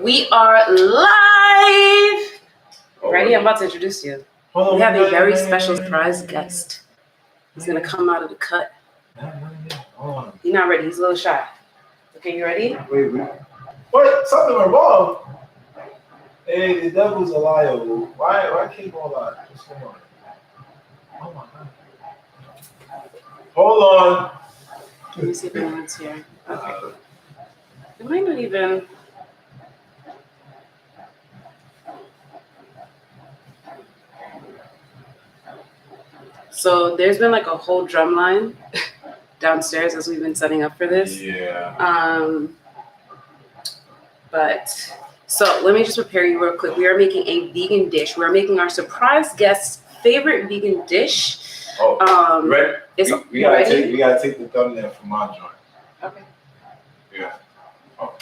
We are live! Ready? I'm about to introduce you. We have a very special surprise guest. He's going to come out of the cut. He's not ready. He's a little shy. Okay, you ready? Wait. What? Something went wrong. Hey, the devil's a liar. Why keep on lying? What's going on? Oh my God. Hold on. Let me see if anyone's here. Okay. It might not even... So there's been like a whole drum line downstairs as we've been setting up for this. Yeah. But so let me just prepare you real quick. We are making a vegan dish. We are making our surprise guest's favorite vegan dish. Oh, ready? We gotta ready? take the thumbnail from my joint. Okay. Yeah. Oh.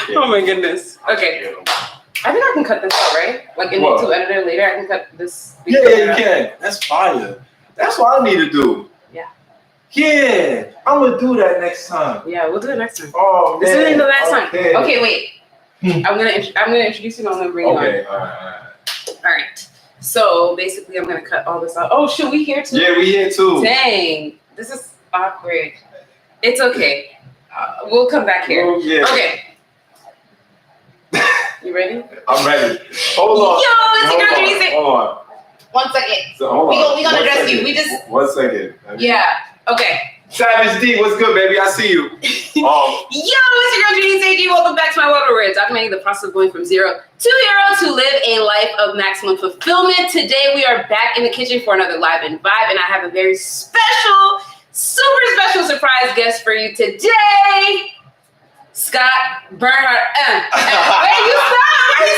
Oh my goodness. Okay. I think I can cut this out, right? Like in YouTube editor later, I can cut this. Yeah, you can. That's fire. That's what I need to do. Yeah. Yeah, I'm gonna do that next time. Yeah, we'll do it next time. Oh, this isn't the last time. Okay, wait. I'm gonna introduce you and I'm gonna bring you on. Okay, all right. So basically, I'm gonna cut all this out. Oh, shoot, we here too? Yeah, we here too. Dang, this is awkward. It's okay. We'll come back here. Oh, yeah. Okay. You ready? I'm ready. Hold on. Yo, it's a girl music. Hold on. 1 second. So hold on. We gonna address you. We just. 1 second. Yeah. Okay. Savage D, what's good, baby? I see you. Yo, it's your girl Judy Seiji. Welcome back to my world where we're documenting the process of going from zero to hero to live a life of maximum fulfillment. Today we are back in the kitchen for another live and vibe, and I have a very special, super special surprise guest for you today. Scott Bernhard. Wait, you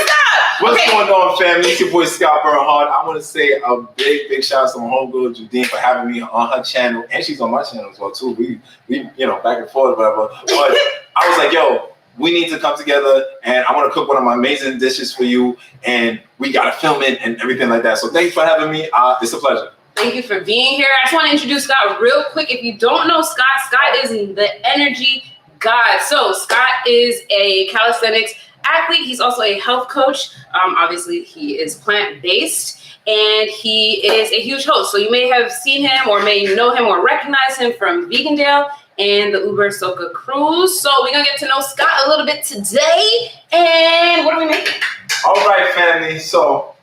stop! What's going on, family? It's your boy Scott Bernhard. I want to say a big shout out to my homegirl Judine for having me on her channel, and she's on my channel as well too. We back and forth, whatever. But I was like, yo, we need to come together, and I want to cook one of my amazing dishes for you, and we gotta film it and everything like that. So thanks for having me. It's a pleasure. Thank you for being here. I just want to introduce Scott real quick. If you don't know Scott is the energy God. So Scott is a calisthenics athlete. He's also a health coach. Obviously, he is plant-based, and he is a huge host. So you may have seen him or may know him or recognize him from Vegandale and the Uber Soca cruise. So we're going to get to know Scott a little bit today. And what are we making? All right, family. So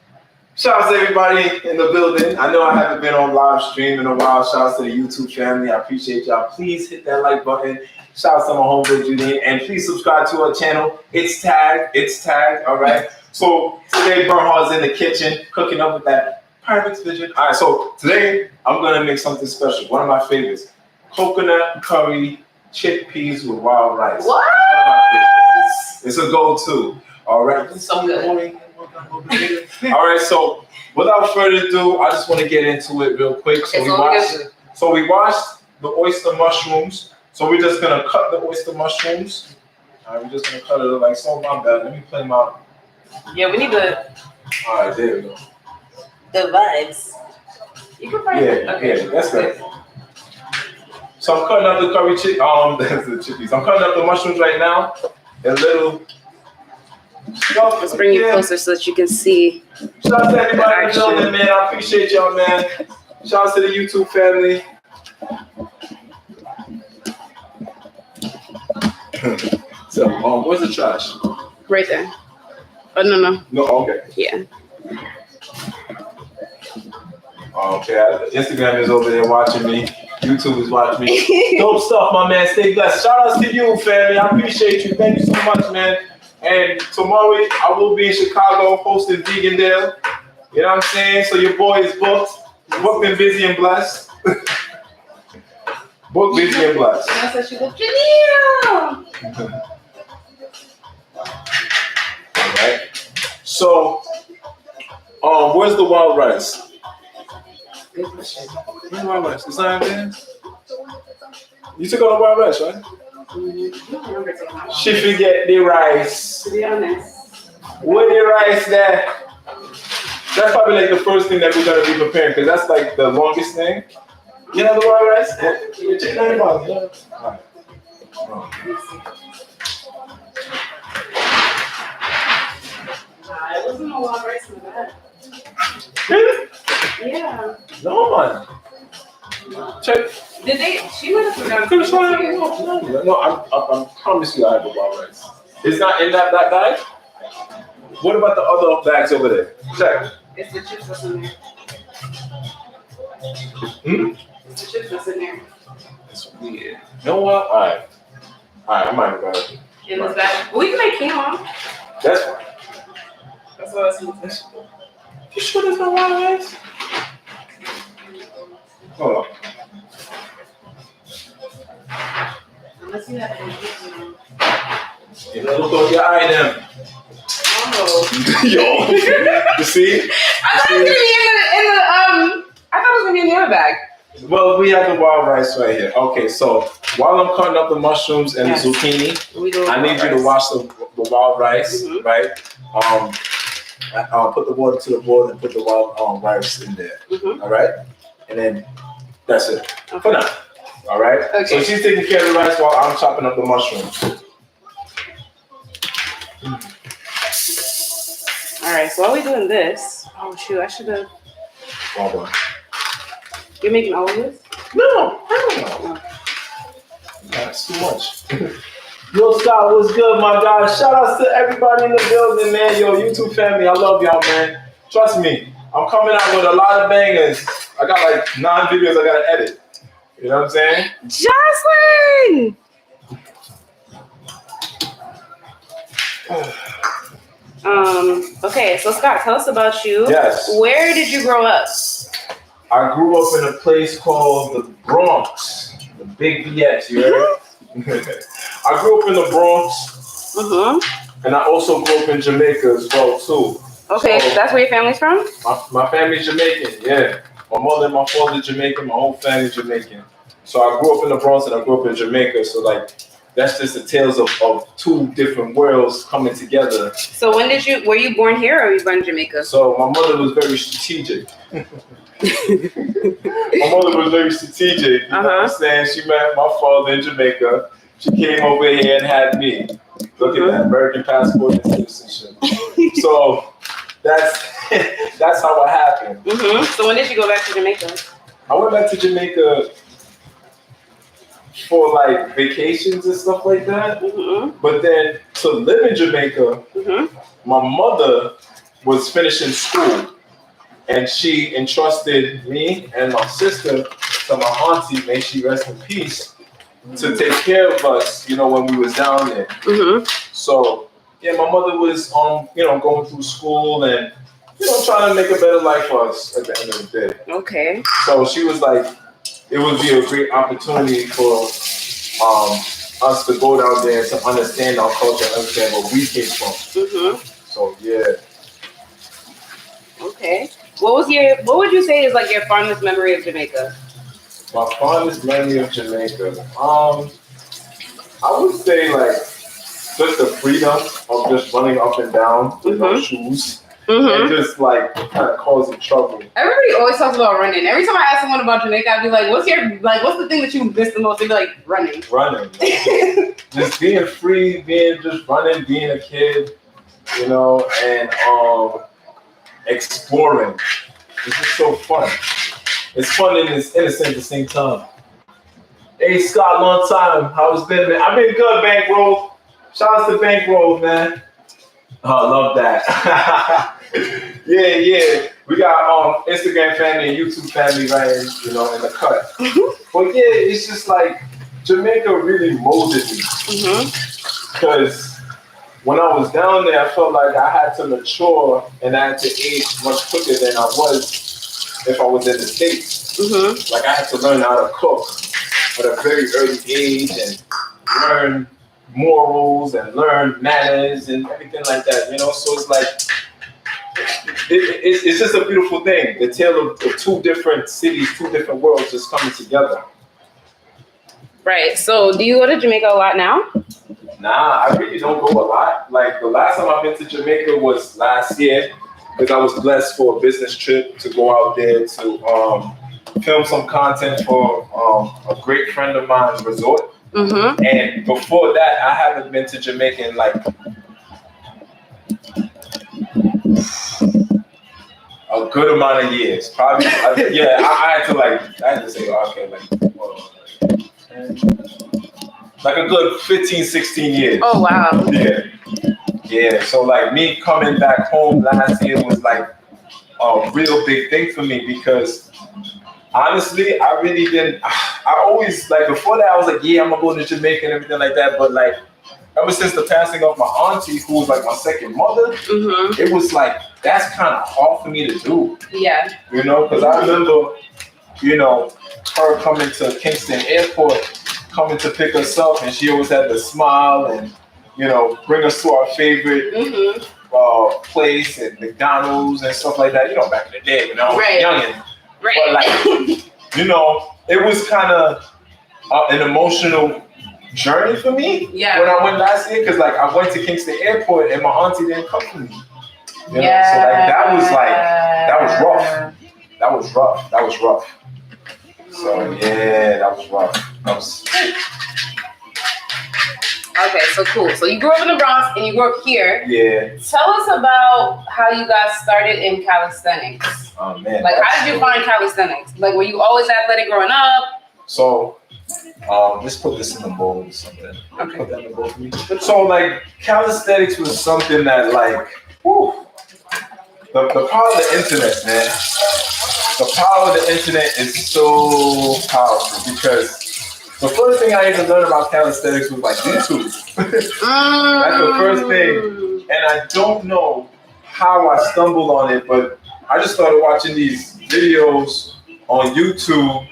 shout out to everybody in the building. I know I haven't been on live stream in a while. Shout out to the YouTube family. I appreciate y'all. Please hit that like button. Shout out to my homegirl Judy, and please subscribe to our channel. It's tagged, all right? So today Bernhard's in the kitchen cooking up with that perfect vision. All right, so today I'm gonna make something special. One of my favorites, coconut curry chickpeas with wild rice. What? It's a go-to. All right. So good. All right, so without further ado, I just want to get into it real quick. Okay, So we washed the oyster mushrooms. So we're just gonna cut the oyster mushrooms. All right, we're just gonna cut it like so. My bad. Let me play my. Yeah, we need the. All right, there we go. The vibes. You can find it. Okay. Yeah, that's good. So I'm cutting up the curry that's the chickpeas. I'm cutting up the mushrooms right now. A little. Let's bring you closer so that you can see. Shout out to everybody in the building, man. I appreciate y'all, man. Shout out to the YouTube family. So, where's the trash? Right there. Oh, no. No, okay. Yeah. Okay, Instagram is over there watching me. YouTube is watching me. Dope stuff, my man. Stay blessed. Shout out to you, family. I appreciate you. Thank you so much, man. And tomorrow, I will be in Chicago hosting Vegandale. You know what I'm saying? So your boy is booked. Booked and busy and blessed. Booked, busy and blessed. I said she looked Janelle. All right. So, where's the wild rice? Good question. Where's the wild rice? It's not in there? You took all the wild rice, right? She forget the rice. To be honest. Where the rice there? That's probably like the first thing that we're gonna be preparing because that's like the longest thing. You know the wild rice? Yeah. Chicken and bun. Yeah. All right. It wasn't a wild rice in that. Really? Yeah. No, man. Check. Did they? She would have forgotten. Could have tried it. No, I promise you I have the wild rice. It's not in that bag? What about the other bags over there? Check. It's the chips that's in there. Hmm? It's the chips that's in there. It's weird. You know what? Alright, I might go ahead. In this bag. Well, we can make quinoa. That's fine. That's what I was going to say. You sure there's no wild rice? Hold on. Unless you have any. You know, look your eye them. Oh. Yo. You see? I thought it was gonna be in the I thought it was gonna be in the other bag. Well, we have the wild rice right here. Okay, so while I'm cutting up the mushrooms and the zucchini, I need you to wash the wild rice, right? I'll put the water to the boil and put the wild rice in there. All right, and then that's it for now. All right. Okay. So she's taking care of the rice while I'm chopping up the mushrooms. All right. So while we doing this, oh shoot, I should have. Hold on. You're making all of this? No, I don't know. That's too much. Yo, Scott, what's good, my guy? Shout outs to everybody in the building, man. Yo, YouTube family, I love y'all, man. Trust me, I'm coming out with a lot of bangers. I got like 9 videos I gotta edit. You know what I'm saying? Jocelyn! Okay, so Scott, tell us about you. Yes. Where did you grow up? I grew up in a place called the Bronx, the Big BX, you heard? I grew up in the Bronx, and I also grew up in Jamaica as well, too. Okay, so that's where your family's from? My family's Jamaican, yeah. My mother and my father Jamaican, my whole family's Jamaican. So I grew up in the Bronx and I grew up in Jamaica, so like, that's just the tales of 2 different worlds coming together. So were you born here or were you born in Jamaica? So my mother was very strategic. My mother was very strategic, you know what I'm saying? She met my father in Jamaica. She came over here and had me. Look at that, American passport and citizenship. So that's how it happened. So when did you go back to Jamaica? I went back to Jamaica for like vacations and stuff like that. But then to live in Jamaica, my mother was finishing school and she entrusted me and my sister to my auntie, may she rest in peace, to take care of us, you know, when we was down there. So yeah, my mother was you know, going through school and, you know, trying to make a better life for us at the end of the day. Okay. So she was like, it would be a great opportunity for us to go down there to understand our culture, understand where we came from. So yeah. Okay. What would you say is like your fondest memory of Jamaica? My fondest memory of Jamaica, I would say like just the freedom of just running up and down with no shoes. And just like kind of causing trouble. Everybody always talks about running. Every time I ask someone about Jamaica, I'd be like, what's the thing that you miss the most? They'd be like, running. Running. Just being free, just running, being a kid, you know, and exploring. It's just so fun. It's fun and it's innocent at the same time. Hey Scott, long time. How it's been, man? I've been good, Bankroll. Shout out to Bankroll, man. Oh, I love that. yeah. We got Instagram family and YouTube family right in, you know, in the cut. But yeah, it's just like Jamaica really molded me. Because when I was down there, I felt like I had to mature and I had to age much quicker than I was if I was in the States. Like I had to learn how to cook at a very early age and learn morals and learn manners and everything like that, you know. So it's like it's just a beautiful thing. The tale of 2 different cities, 2 different worlds just coming together. Right. So do you go to Jamaica a lot now? Nah, I really don't go a lot. Like the last time I've been to Jamaica was last year because I was blessed for a business trip to go out there to film some content for a great friend of mine's resort. Mm-hmm. And before that, I haven't been to Jamaica in like a good amount of years. Probably, I had to say, okay, like a good 15, 16 years. Oh, wow. Yeah. So like me coming back home last year was like a real big thing for me because honestly, I really didn't. I always like before that I was like, yeah, I'm gonna go to Jamaica and everything like that. But like ever since the passing of my auntie, who was like my second mother, it was like that's kind of hard for me to do. Yeah. You know, because I remember, you know, her coming to Kingston Airport, coming to pick us up, and she always had to smile and, you know, bring us to our favorite place at McDonald's and stuff like that. You know, back in the day when I was youngin'. Right. But like, you know, it was kind of an emotional journey for me when I went last year because like I went to Kingston Airport and my auntie didn't come for me. You know? So like that was rough. So yeah, that was rough. Okay, so cool. So you grew up in the Bronx and you grew up here. Yeah. Tell us about how you got started in calisthenics. Oh man. Like how did you find calisthenics? Like were you always athletic growing up? So let's put this in the bowl or something. Okay. Put that in the bowl for me. So like calisthenics was something that like the power of the internet, man. The power of the internet is so powerful because the first thing I even learned about calisthenics was like YouTube. That's the first thing. And I don't know how I stumbled on it, but I just started watching these videos on YouTube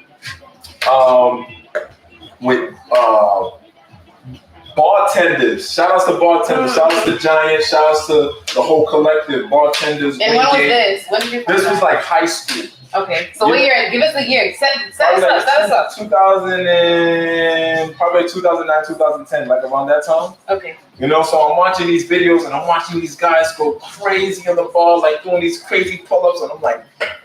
with bartenders. Shout outs to bartenders. Shout outs to Giant. Shout outs to the whole collective. Bartenders. And when was this? When did you This was like high school. Okay. So what year? Give us the year. Set us up. 2000 and probably 2009, 2010, like around that time. Okay. You know, so I'm watching these videos and I'm watching these guys go crazy on the ball, like doing these crazy pull-ups, and I'm like,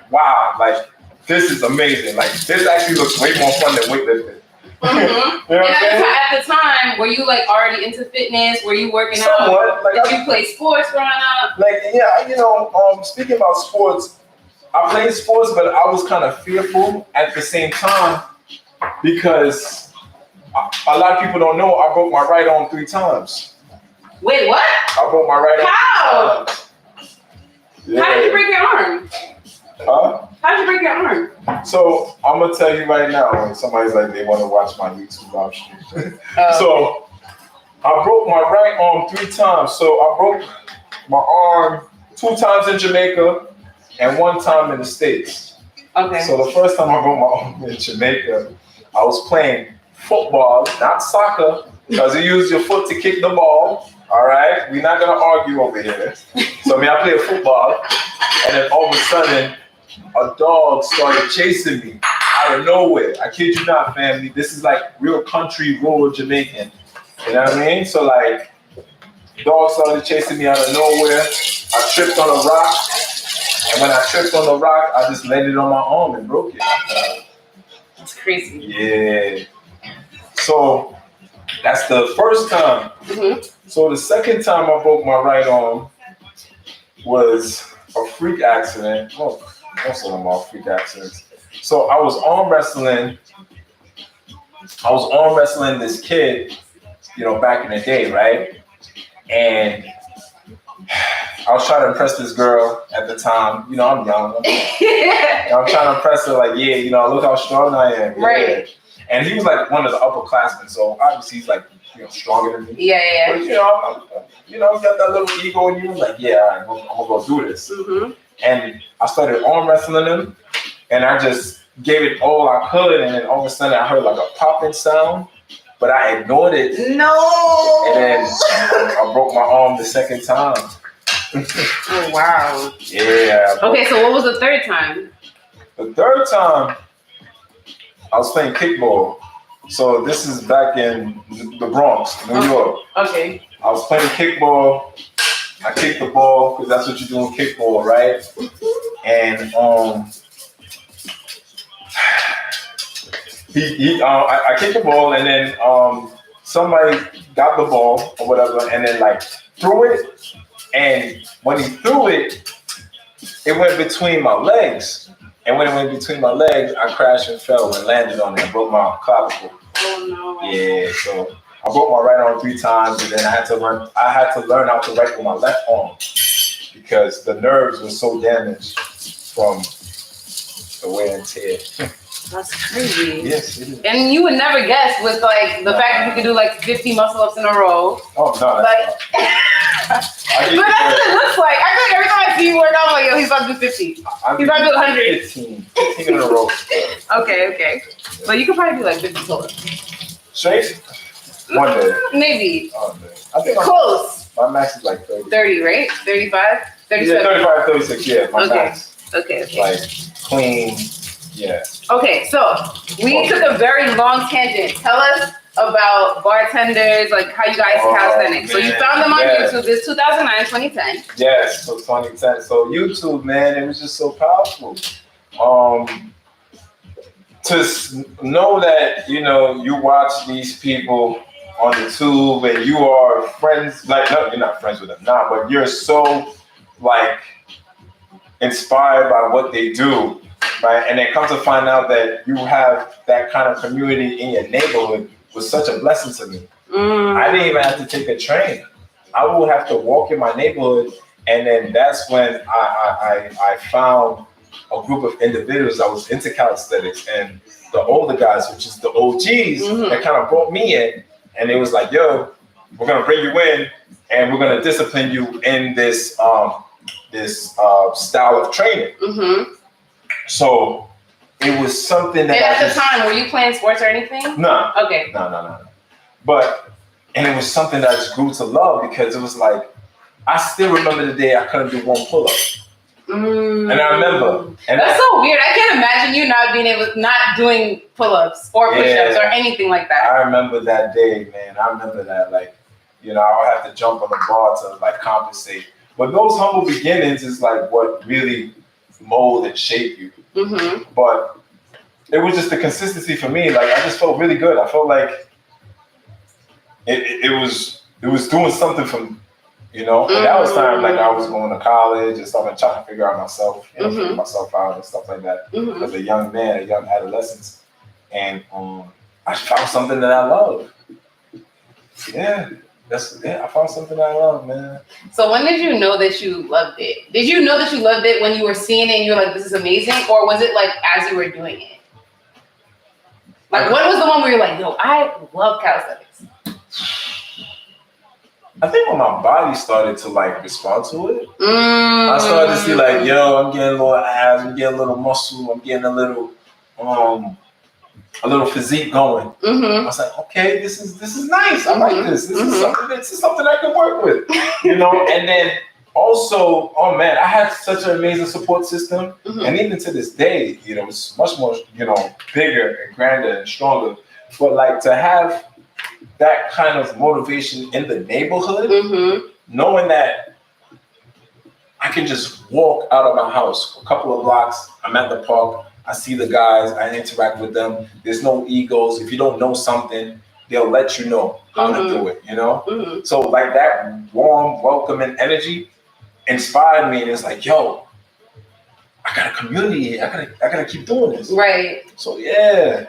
wow, like this is amazing. Like this actually looks way more fun than weightlifting. Mm-hmm. You know and at the time, were you like already into fitness? Were you working Somewhat, out? Like, did you play sports growing up? Like, yeah, you know, speaking about sports, I played sports, but I was kind of fearful at the same time because a lot of people don't know I broke my right arm 3 times. Wait, what? I broke my right arm 3 times. Yeah. How did you break your arm? Huh? How did you break your arm? So I'm gonna tell you right now when somebody's like they want to watch my YouTube live stream. So I broke my right arm 3 times. So I broke my arm 2 times in Jamaica and 1 time in the States. Okay. So the first time I broke my arm in Jamaica, I was playing football, not soccer, because you use your foot to kick the ball. All right, we're not gonna argue over here. So I played football, and then all of a sudden, a dog started chasing me out of nowhere. I kid you not, family. This is like real country, rural Jamaican. You know what I mean? So like, dog started chasing me out of nowhere. I tripped on a rock, and when I tripped on the rock, I just landed on my arm and broke it. That's crazy. Yeah. So that's the first time. Mm-hmm. So the second time I broke my right arm was a freak accident. Most of them are freak accidents. So I was arm wrestling. This kid, you know, back in the day, right? And I was trying to impress this girl at the time. You know, I'm young. I'm trying to impress her, like, yeah, you know, look how strong I am. Right. And he was like one of the upperclassmen, so obviously he's like, you know, stronger than me. Yeah. But, you know, got that little ego in you, like, yeah, all right, I'm gonna go do this. Mm-hmm. And I started arm wrestling him, and I just gave it all I could, and then all of a sudden I heard like a popping sound, but I ignored it. No. And then I broke my arm the second time. Oh wow. Yeah. Okay, so what was the third time? The third time, I was playing kickball. So this is back in the Bronx, New York. Okay. I was playing kickball. I kicked the ball because that's what you do in kickball, right? And I kicked the ball, and then somebody got the ball or whatever, and then like threw it. And when he threw it, it went between my legs. And when it went between my legs, I crashed and fell and landed on it and broke my clavicle. Oh no. Yeah, so I broke my right arm 3 times, and then I had to learn how to write with my left arm because the nerves were so damaged from the wear and tear. That's crazy. Yes, it is. And you would never guess with like the fact that you could do like 50 muscle ups in a row. Oh no, Like, but that's what it looks like. I feel like every time I see you work out, I'm like, yo, he's about to do 50. He's about to do 100. 15 in a row. Okay. But you could probably do like 50 pull-ups. Straight? One day. Maybe. Oh, man. I think Close. my max is like 30. 30, right? 35? 37? Yeah, 35, 36, yeah. My max. Okay. Like, clean, yeah. Okay, so we took a very long tangent. Tell us about bartenders, like how you guys calisthenics. So you found them on YouTube. This 2009, 2010. Yes, so 2010. So YouTube, man, it was just so powerful. To know that, you know, you watch these people on the tube and you are friends, like, no, you're not friends with them now, but you're so, like, inspired by what they do, right? And then come to find out that you have that kind of community in your neighborhood was such a blessing to me. I didn't even have to take a train. I would have to walk in my neighborhood, and then that's when I found a group of individuals that was into calisthenics, and the older guys, which is the OGs, that kind of brought me in, and it was like, yo, we're gonna bring you in, and we're gonna discipline you in this style of training. So it was something that. And at the time, were you playing sports or anything? No. Okay. No. But it was something that I just grew to love because it was like I still remember the day I couldn't do one pull-up. And I remember. And that's so weird. I can't imagine you not doing pull-ups or push-ups or anything like that. I remember that day, man. I remember that, like, you know, I would have to jump on the bar to like compensate. But those humble beginnings is like what really mold and shape you. But it was just the consistency for me. Like I just felt really good. I felt like it was doing something from, you know. And that was time like I was going to college and stuff and trying to figure out myself, you know, figure myself out and stuff like that. As a young man, a young adolescent, and I found something that I love. Yeah. I found something I love, man. So when did you know that you loved it? Did you know that you loved it when you were seeing it and you were like, this is amazing? Or was it like as you were doing it? Like what was the one where you're like, yo, I love calisthenics? I think when my body started to like respond to it, I started to see like, yo, I'm getting a little abs, I'm getting a little muscle, I'm getting a little physique going. I was like, okay, this is nice. I like this. This is something I can work with, you know. And then also, oh man, I had such an amazing support system, and even to this day, you know, it's much more, you know, bigger and grander and stronger. But like to have that kind of motivation in the neighborhood, knowing that I can just walk out of my house a couple of blocks, I'm at the park. I see the guys, I interact with them. There's no egos. If you don't know something, they'll let you know how to do it, you know? So like that warm, welcoming energy inspired me, and it's like, yo, I got a community. I gotta keep doing this. Right. So yeah.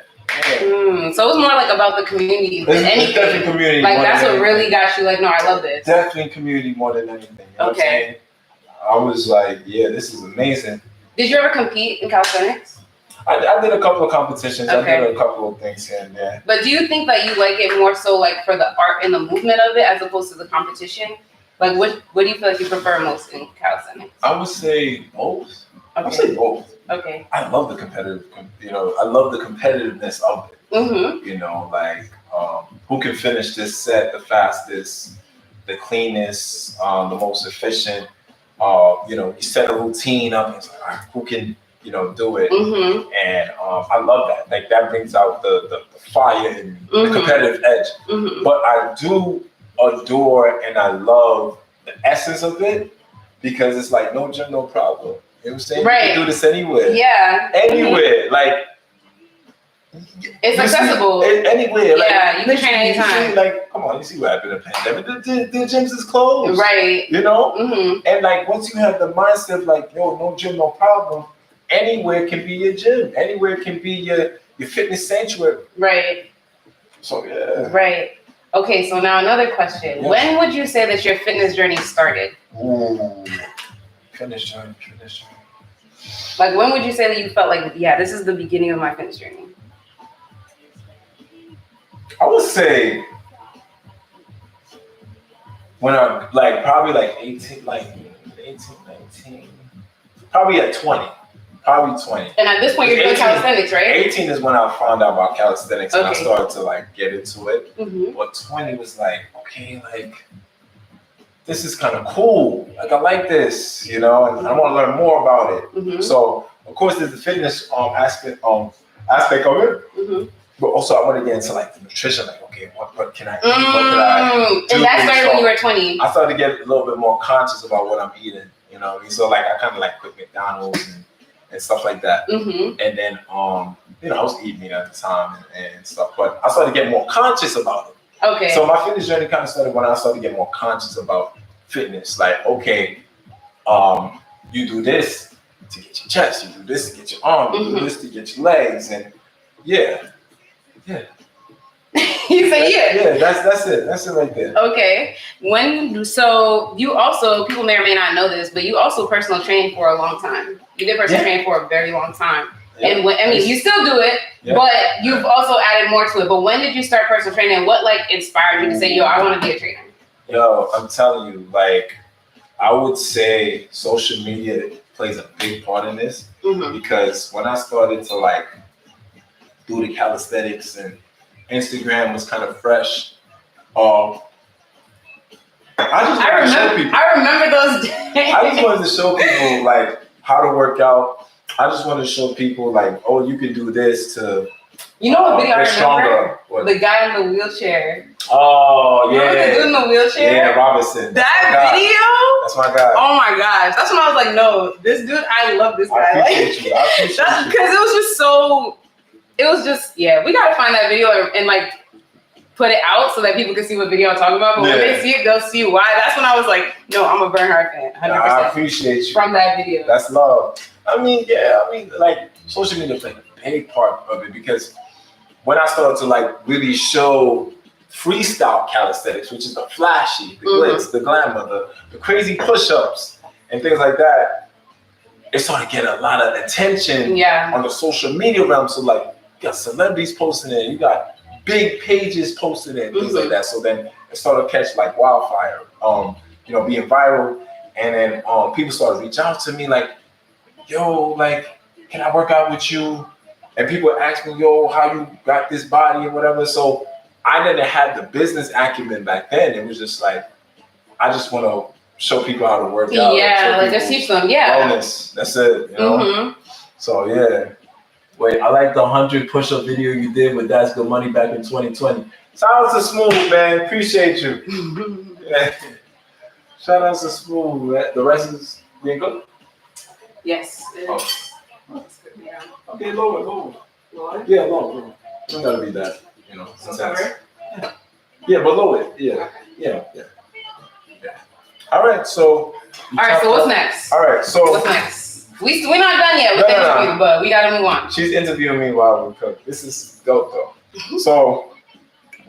So it was more like about the community than anything. Definitely community. Like that's what really got you like, no, I love this. Definitely community more than anything. You know what I'm saying? I was like, yeah, this is amazing. Did you ever compete in calisthenics? I did a couple of competitions. I did a couple of things here and there. But do you think that you like it more so like for the art and the movement of it as opposed to the competition? Like what do you feel like you prefer most in calisthenics? I would say both. I would say both. Okay. I love the competitive, you know, I love the competitiveness of it. You know, like who can finish this set the fastest, the cleanest, the most efficient. You know, you set a routine up, and it's like, who can, you know, do it. And I love that. Like that brings out the fire and the competitive edge. But I do adore and I love the essence of it because it's like no gym, no problem. You know what I'm saying? Right. You can do this anywhere. Yeah. Anywhere. Like It's accessible. Anywhere. Yeah, like, you can train anytime. Like, come on, you see what happened in the pandemic. The gyms is closed. Right. You know? Mm-hmm. And like, once you have the mindset, like, yo, no gym, no problem, anywhere can be your gym. Anywhere can be your fitness sanctuary. Right. So, yeah. Right. Okay, so now another question. Yeah. When would you say that your fitness journey started? Ooh. Fitness journey. Like, when would you say that you felt like, yeah, this is the beginning of my fitness journey? I would say when I probably 18, 19, probably at 20. Probably 20. And at this point, you're doing calisthenics, right? 18 is when I found out about calisthenics and I Okay. started to get into it. Mm-hmm. But 20 was okay, this is kind of cool. I like this, and I want to learn more about it. Mm-hmm. So of course there's the fitness aspect of it. Mm-hmm. But also I want to get into the nutrition, okay, what can I eat? What can I do? And that started when you were 20. I started to get a little bit more conscious about what I'm eating, you know what I mean? So I kind of quit McDonald's and stuff like that. Mm-hmm. And then I was eating meat at the time and stuff, but I started to get more conscious about it. Okay. So my fitness journey kind of started when I started to get more conscious about fitness. Okay, you do this to get your chest, you do this to get your arm, you do this to get your legs, and yeah. You say yeah. Yeah, that's it. That's it right there. Okay. So you also, people may or may not know this, but you also personal trained for a long time. You did personal training for a very long time. Yeah. And you still do it, but you've also added more to it. But when did you start personal training, and what inspired you to say, yo, I want to be a trainer? Yo, I'm telling you, I would say social media plays a big part in this, because when I started to do the calisthenics and Instagram was kind of fresh, I remember those days. I just wanted to show people how to work out. I just wanted to show people oh, you can do this to. You know what video I remember? Stronger. What? The guy in the wheelchair. Oh yeah. Remember the dude in the wheelchair? Yeah, Robinson. That video? That's my guy. Oh my gosh. That's when I was like, no, this dude, I love this guy. I appreciate you. Because it was just so, we gotta find that video and put it out so that people can see what video I'm talking about. But when they see it, they'll see why. That's when I was like, no, I'm a Bernhard fan. 100%. I appreciate you. From that video. That's love. Social media played a big part of it, because when I started to really show freestyle calisthenics, which is the flashy, the glitz, the glamour, the crazy push-ups and things like that, it started to get a lot of attention on the social media realm. So you got celebrities posting it, you got big pages posting it, things like that. So then it started to catch wildfire, being viral. And then people started to reach out to me yo, can I work out with you? And people ask me, yo, how you got this body or whatever. So I didn't have the business acumen back then. It was just I just want to show people how to work out. Yeah, just teach them. Yeah. Wellness. That's it. You know. So yeah. Wait, I like the 100 push-up video you did with That's Good Money back in 2020. Shout out to Smooth, man. Appreciate you. Yeah. Shout out to Smooth. Man. The rest is being good. Yes. Yeah. Okay, lower. Yeah, lower. It don't gotta be that, sometimes. Yeah, but lower it. Yeah. All right, so. So what's next? All right, so. What's next? We're not done yet with the interview, but we gotta move on. She's interviewing me while we cook. This is dope, though. So,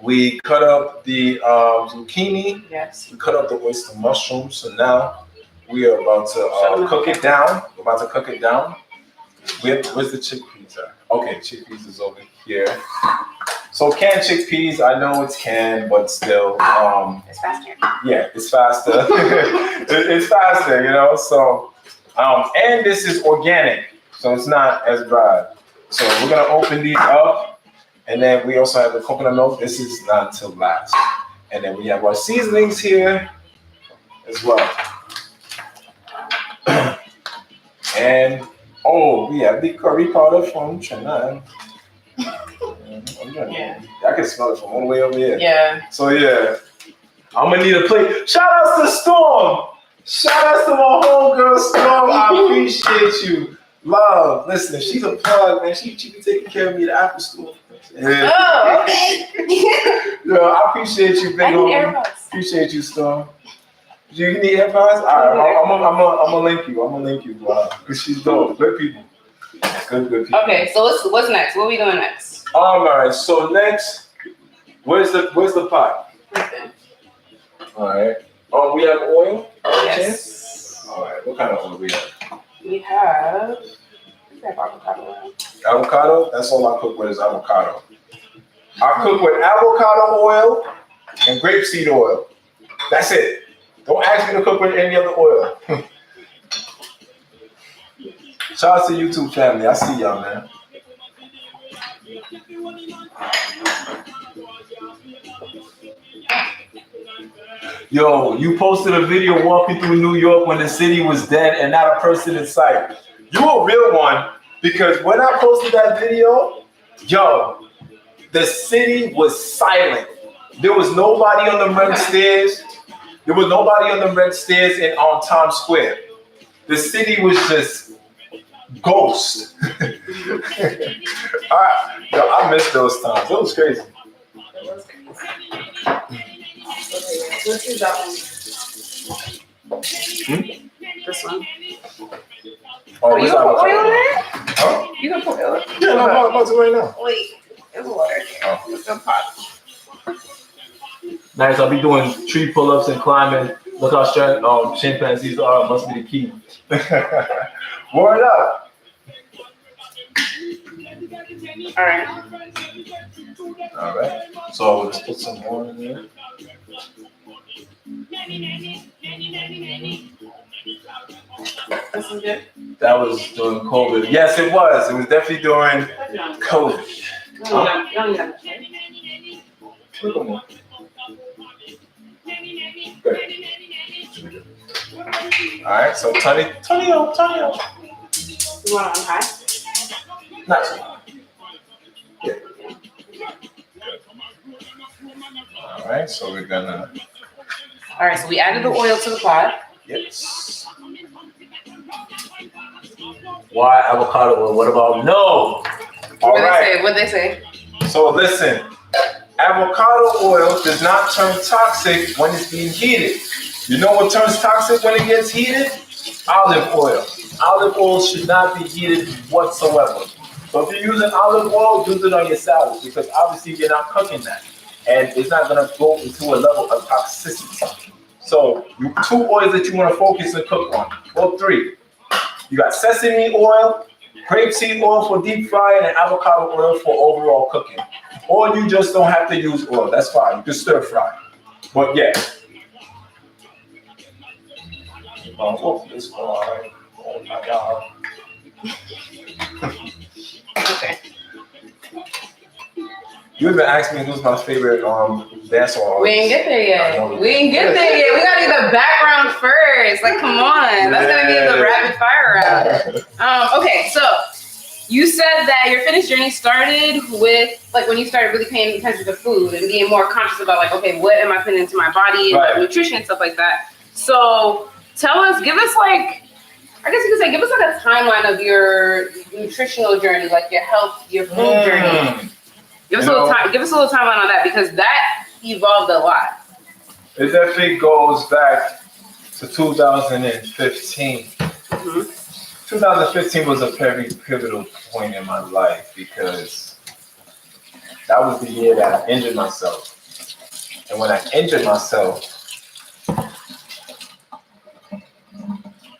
we cut up the zucchini. Yes. We cut up the oyster mushrooms. So now we are about to cook it down. We're about to cook it down. Where's the chickpeas at? Okay, chickpeas is over here. So canned chickpeas, I know it's canned, but still, it's faster. Yeah, it's faster. It's faster, So, and this is organic, so it's not as dry. So we're gonna open these up, and then we also have the coconut milk. This is not until last, and then we have our seasonings here as well. And we have the curry powder from China. Yeah. I can smell it from all the way over here. Yeah. So yeah, I'm gonna need a plate. Shout outs to Storm. Shout outs to my homegirl Storm. I appreciate you. Love, listen, she's a plug, man. She be taking care of me at Apple Store. Yeah. Oh, okay. Yo, I appreciate you, big I need homie. AirPods. Appreciate you, Storm. You need AirPods? All right, I'm gonna link you. I'm gonna link you, cause she's dope. Good people. Good people. Okay, so what's next? What are we doing next? All right. So next, where's the pot? Okay. All right. Oh, we have oil. Yes. All right. What kind of oil we have? We have avocado oil. Avocado. That's all I cook with is avocado. I cook with avocado oil and grapeseed oil. That's it. Don't ask me to cook with any other oil. Shout out to YouTube family. I see y'all, man. Yo, you posted a video walking through New York when the city was dead and not a person in sight. You a real one, because when I posted that video, yo, the city was silent. There was nobody on the red stairs. There was nobody on the red stairs on Times Square. The city was just ghost. I miss those times. It was crazy. Let's do that one. This one. Oh, you gonna put oil in it? Huh? You gonna put oil in it? Yeah, no, I'm about to right now. Wait, it's water. Oh. It's gonna pop. Nice. I'll be doing tree pull-ups and climbing. Look how strong chimpanzees are. Must be the key. Word up. All right. All right. So let's put some more in there. This is good. That was during COVID. Yes, it was. It was definitely during COVID. All right, so turn it on. You want it on high? Not too high. Yeah. All right, so we're gonna. All right, so we added the oil to the pot. Yes. Why avocado oil? What about no? All right. What'd they say? So listen, avocado oil does not turn toxic when it's being heated. You know what turns toxic when it gets heated? Olive oil. Olive oil should not be heated whatsoever. So if you're using olive oil, use it on your salad, because obviously you're not cooking that. And it's not going to go into a level of toxicity. So two oils that you want to focus and cook on. Well, three. You got sesame oil, grapeseed oil for deep frying, and avocado oil for overall cooking. Or you just don't have to use oil. That's fine. You can stir fry. But yeah. This one, all right. Oh my God. Okay. You even asked me who's my favorite dancer artist. We ain't get there yet. We ain't get there yet. We gotta do the background first. Like, come on. That's gonna be the rapid fire round. Okay, so you said that your fitness journey started with, like, when you started really paying attention to food and being more conscious about, like, okay, what am I putting into my body and like, nutrition and stuff like that. So tell us, give us like, I guess you could say, give us like a timeline of your nutritional journey, like your health, your food journey. Give us a little timeline on that, because that evolved a lot. It definitely goes back to 2015. Mm-hmm. 2015 was a very pivotal point in my life, because that was the year that I injured myself. And when I injured myself,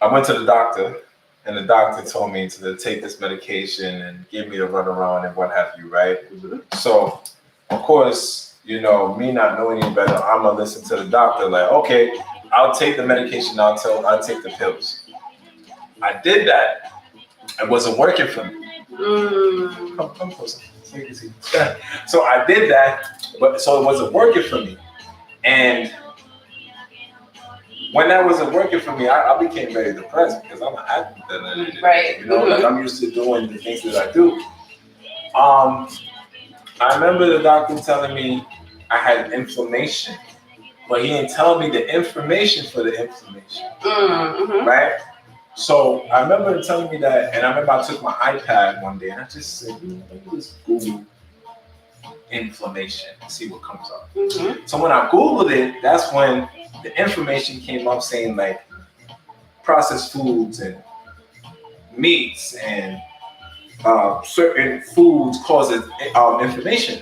I went to the doctor, and the doctor told me to take this medication and give me the runaround and what have you, right? Mm-hmm. So, of course, you know, me not knowing any better, I'm gonna listen to the doctor. Like, okay, I'll take the medication. I'll take the pills. I did that. It wasn't working for me. Come closer. So I did that, but so it wasn't working for me, and when that wasn't working for me, I became very depressed, because I'm an athlete. Right. You know, like, I'm used to doing the things that I do. I remember the doctor telling me I had inflammation, but he didn't tell me the information for the inflammation. Mm-hmm. Right? So I remember him telling me that, and I remember I took my iPad one day and I just said, let me just Google inflammation and see what comes up. Mm-hmm. So when I Googled it, that's when the information came up saying like processed foods and meats and certain foods causes inflammation.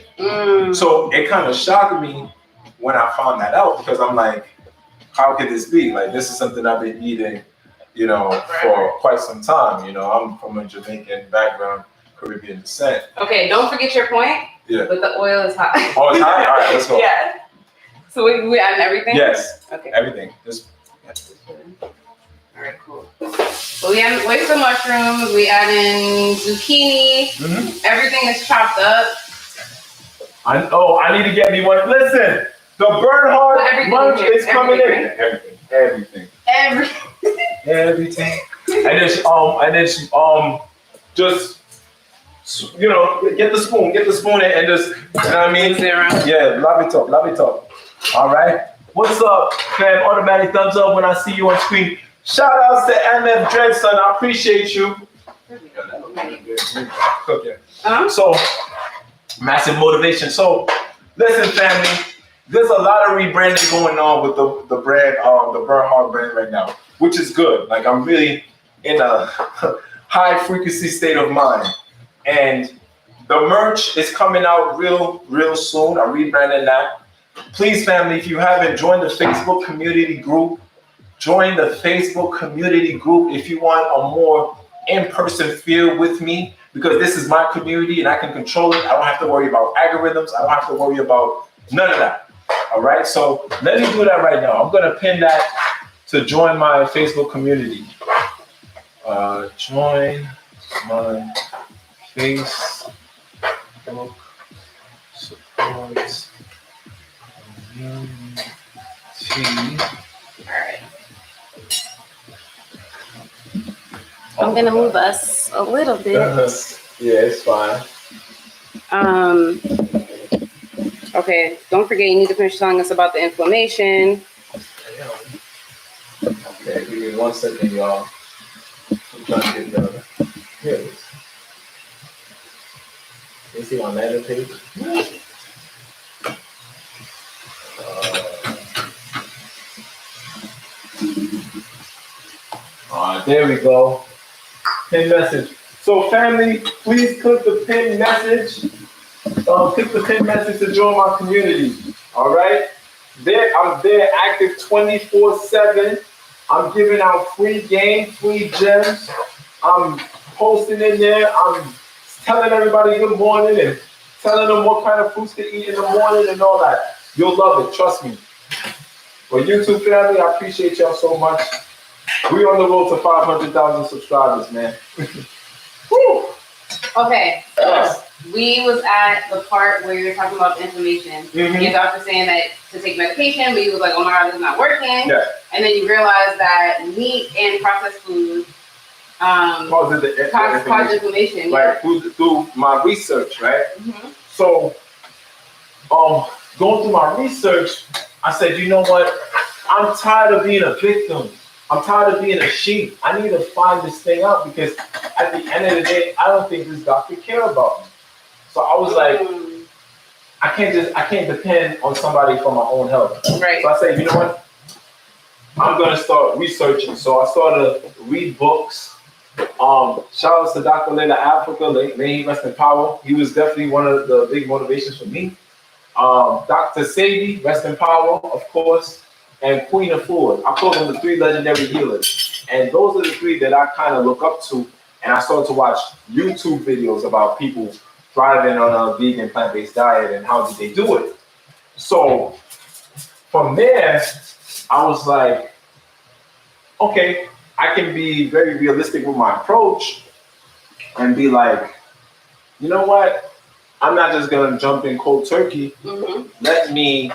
So it kind of shocked me when I found that out because I'm like, how could this be? Like this is something I've been eating, for quite some time. I'm from a Jamaican background, Caribbean descent. Okay, don't forget your point. Yeah. But the oil is hot. Oh, it's hot? All right, let's go. Yeah. So we adding everything? Yes. Okay. Everything. All right, cool. So we add oyster mushrooms, we add in zucchini. Mm-hmm. Everything is chopped up. I need to get me one. Listen, the Bernhard munch is coming in. Everything. Everything. And then she just get the spoon and just, you know what I mean? Yeah, love it up. All right. What's up, fam? Automatic thumbs up when I see you on screen. Shout outs to MF Dredson. I appreciate you. Cooking. So, massive motivation. So, listen, family. There's a lot of rebranding going on with the brand, the Bernhard brand right now, which is good. Like I'm really in a high frequency state of mind. And the merch is coming out real soon. I'm rebranding that. Please, family, if you haven't joined the Facebook community group, join the Facebook community group if you want a more in-person feel with me, because this is my community and I can control it. I don't have to worry about algorithms. I don't have to worry about none of that. All right, so let me do that right now. I'm gonna pin that to join my Facebook community. Join my Facebook support community. All right. I'm gonna move us a little bit. Yeah, it's fine. Okay, don't forget you need to finish telling us about the inflammation. Okay, give me 1 second, y'all. I'm trying to get done. Here it is. You see my landing page? There we go. Pin message. So family, please click the pin message. Click the pin message to join my community. All right. I'm there active 24/7. I'm giving out free games, free gems. I'm posting in there. I'm telling everybody good morning and telling them what kind of foods to eat in the morning and all that. You'll love it. Trust me. For YouTube family, I appreciate y'all so much. We're on the road to 500,000 subscribers, man. Woo! Okay, so we was at the part where you were talking about the inflammation. Mm-hmm. Your doctor saying that to take medication, but you was like, oh my God, this is not working. Yeah. And then you realized that meat and processed food cause inflammation. Like through my research, right? Mm-hmm. So, going through my research, I said, you know what? I'm tired of being a victim. I'm tired of being a sheep. I need to find this thing out because at the end of the day, I don't think this doctor care about me. So I was like, I can't depend on somebody for my own health. Right. So I said, you know what? I'm gonna start researching. So I started to read books. Shout out to Dr. Layla Africa, may he rest in power. He was definitely one of the big motivations for me. Dr. Sadie, rest in power, of course. And Queen of Ford. I call them the 3 legendary healers. And those are the 3 that I kind of look up to. And I started to watch YouTube videos about people thriving on a vegan plant-based diet and how did they do it. So from there, I was like, okay, I can be very realistic with my approach and be like, you know what? I'm not just going to jump in cold turkey. Mm-hmm. Let me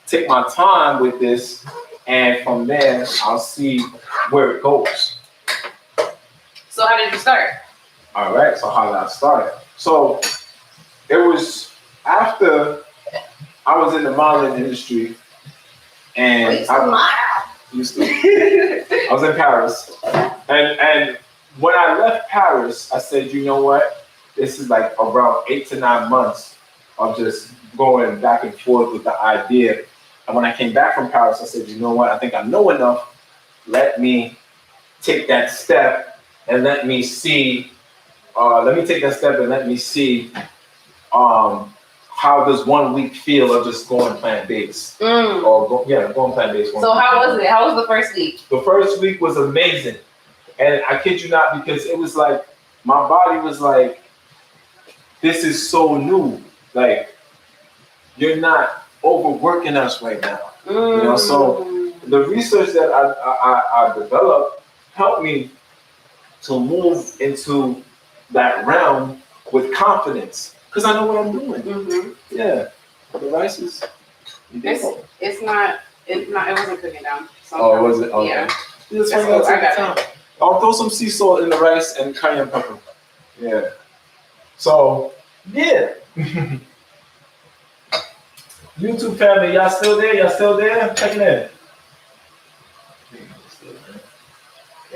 take my time with this, and from there, I'll see where it goes. So how did you start? All right, so how did I start? So it was after I was in the modeling industry, and I was in Paris, And when I left Paris, I said, you know what? This is like around 8 to 9 months of just going back and forth with the idea. And when I came back from Paris, I said, you know what? I think I know enough. Let me take that step and let me see. Let me take that step and let me see how does 1 week feel of just going plant-based. Or going plant-based. So how was it? How was the first week? The first week was amazing. And I kid you not, because it was like, my body was like, this is so new. Like, you're not overworking us right now. You know, so the research that I developed helped me to move into that realm with confidence. Because I know what I'm doing. Yeah. The rice is... It wasn't cooking down. Oh, was it? Okay. Yeah. Just I got it. I'll throw some sea salt in the rice and cayenne pepper. Yeah. So, yeah. YouTube family, y'all still there? Y'all still there? Check it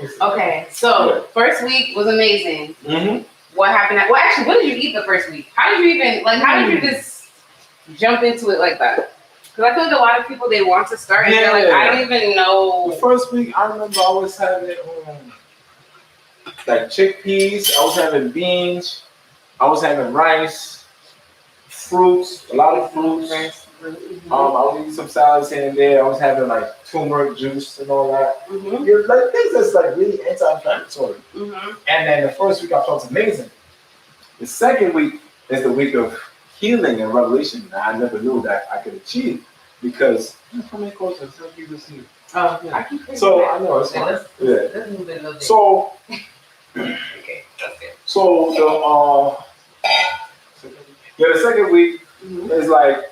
in. Okay, so first week was amazing. What happened? Well, actually, what did you eat the first week? How did you just jump into it like that? Because I feel like a lot of people, they want to start and they're like, I don't even know. The first week, I remember I was having like chickpeas, I was having beans, I was having rice, fruits, a lot of fruits. I was eating some salads here and there. I was having like turmeric juice and all that. You're like things that's like really anti-inflammatory. And then the first week I felt amazing. The second week is the week of healing and revelation that I never knew that I could achieve because how many courses have you received? Oh, yeah. I keep so I know it's fine. Let's move it a little bit. So okay, that's good. So the second week is like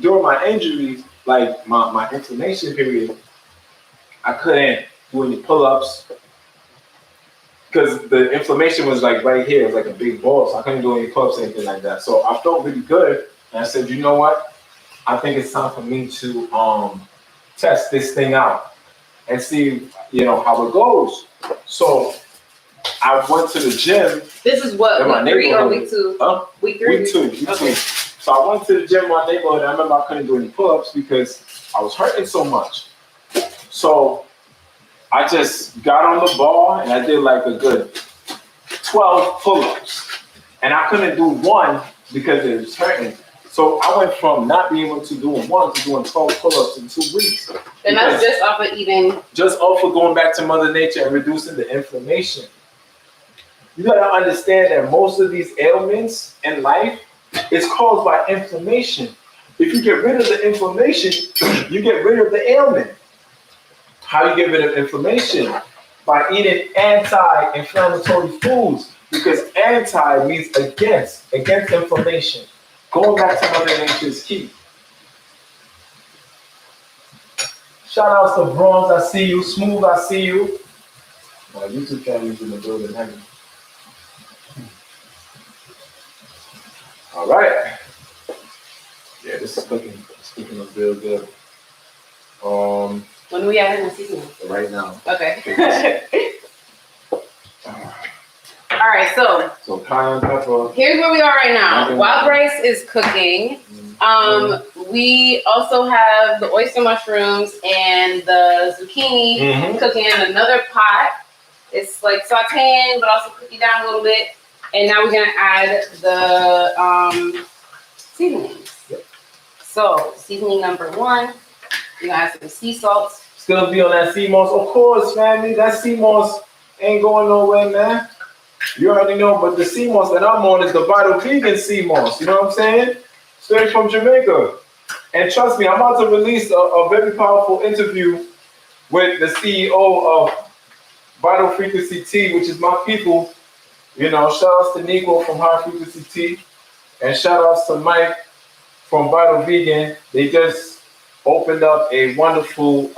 during my injuries, like my inflammation period, I couldn't do any pull-ups because the inflammation was like right here, it was like a big ball, so I couldn't do any pull-ups or anything like that. So I felt really good, and I said, you know what? I think it's time for me to test this thing out and see, how it goes. So I went to the gym. This is what, week 3 or week 2? Week 3? Week 2. Okay. So I went to the gym in my neighborhood, and I remember I couldn't do any pull-ups because I was hurting so much. So I just got on the bar, and I did like a good 12 pull-ups. And I couldn't do one because it was hurting. So I went from not being able to doing one to doing 12 pull-ups in 2 weeks. And that's just off of eating? Just off of going back to Mother Nature and reducing the inflammation. You gotta understand that most of these ailments in life is caused by inflammation. If you get rid of the inflammation, you get rid of the ailment. How you get rid of inflammation? By eating anti-inflammatory foods, because anti means against inflammation. Going back to Mother Nature is key. Shout outs to Bronze, I see you. Smooth, I see you. My YouTube family's in the building, haven't you? All right. Yeah, this is cooking. It's cooking up real good. When we have in the season? Right now. Okay. All right, so cayenne pepper. Here's where we are right now. Wild rice is cooking. We also have the oyster mushrooms and the zucchini cooking in another pot. It's like sauteing, but also cooking down a little bit. And now we're gonna add the seasonings. Yep. So seasoning number 1, you're gonna add some sea salt. Still be on that sea moss, of course, family. That sea moss ain't going nowhere, man. You already know, but the sea moss that I'm on is the Vital Vegan sea moss. You know what I'm saying? Straight from Jamaica. And trust me, I'm about to release a very powerful interview with the CEO of Vital Frequency Tea, which is my people. Shout outs to Nico from High Frequency Tea, and shout outs to Mike from Vital Vegan. They just opened up a wonderful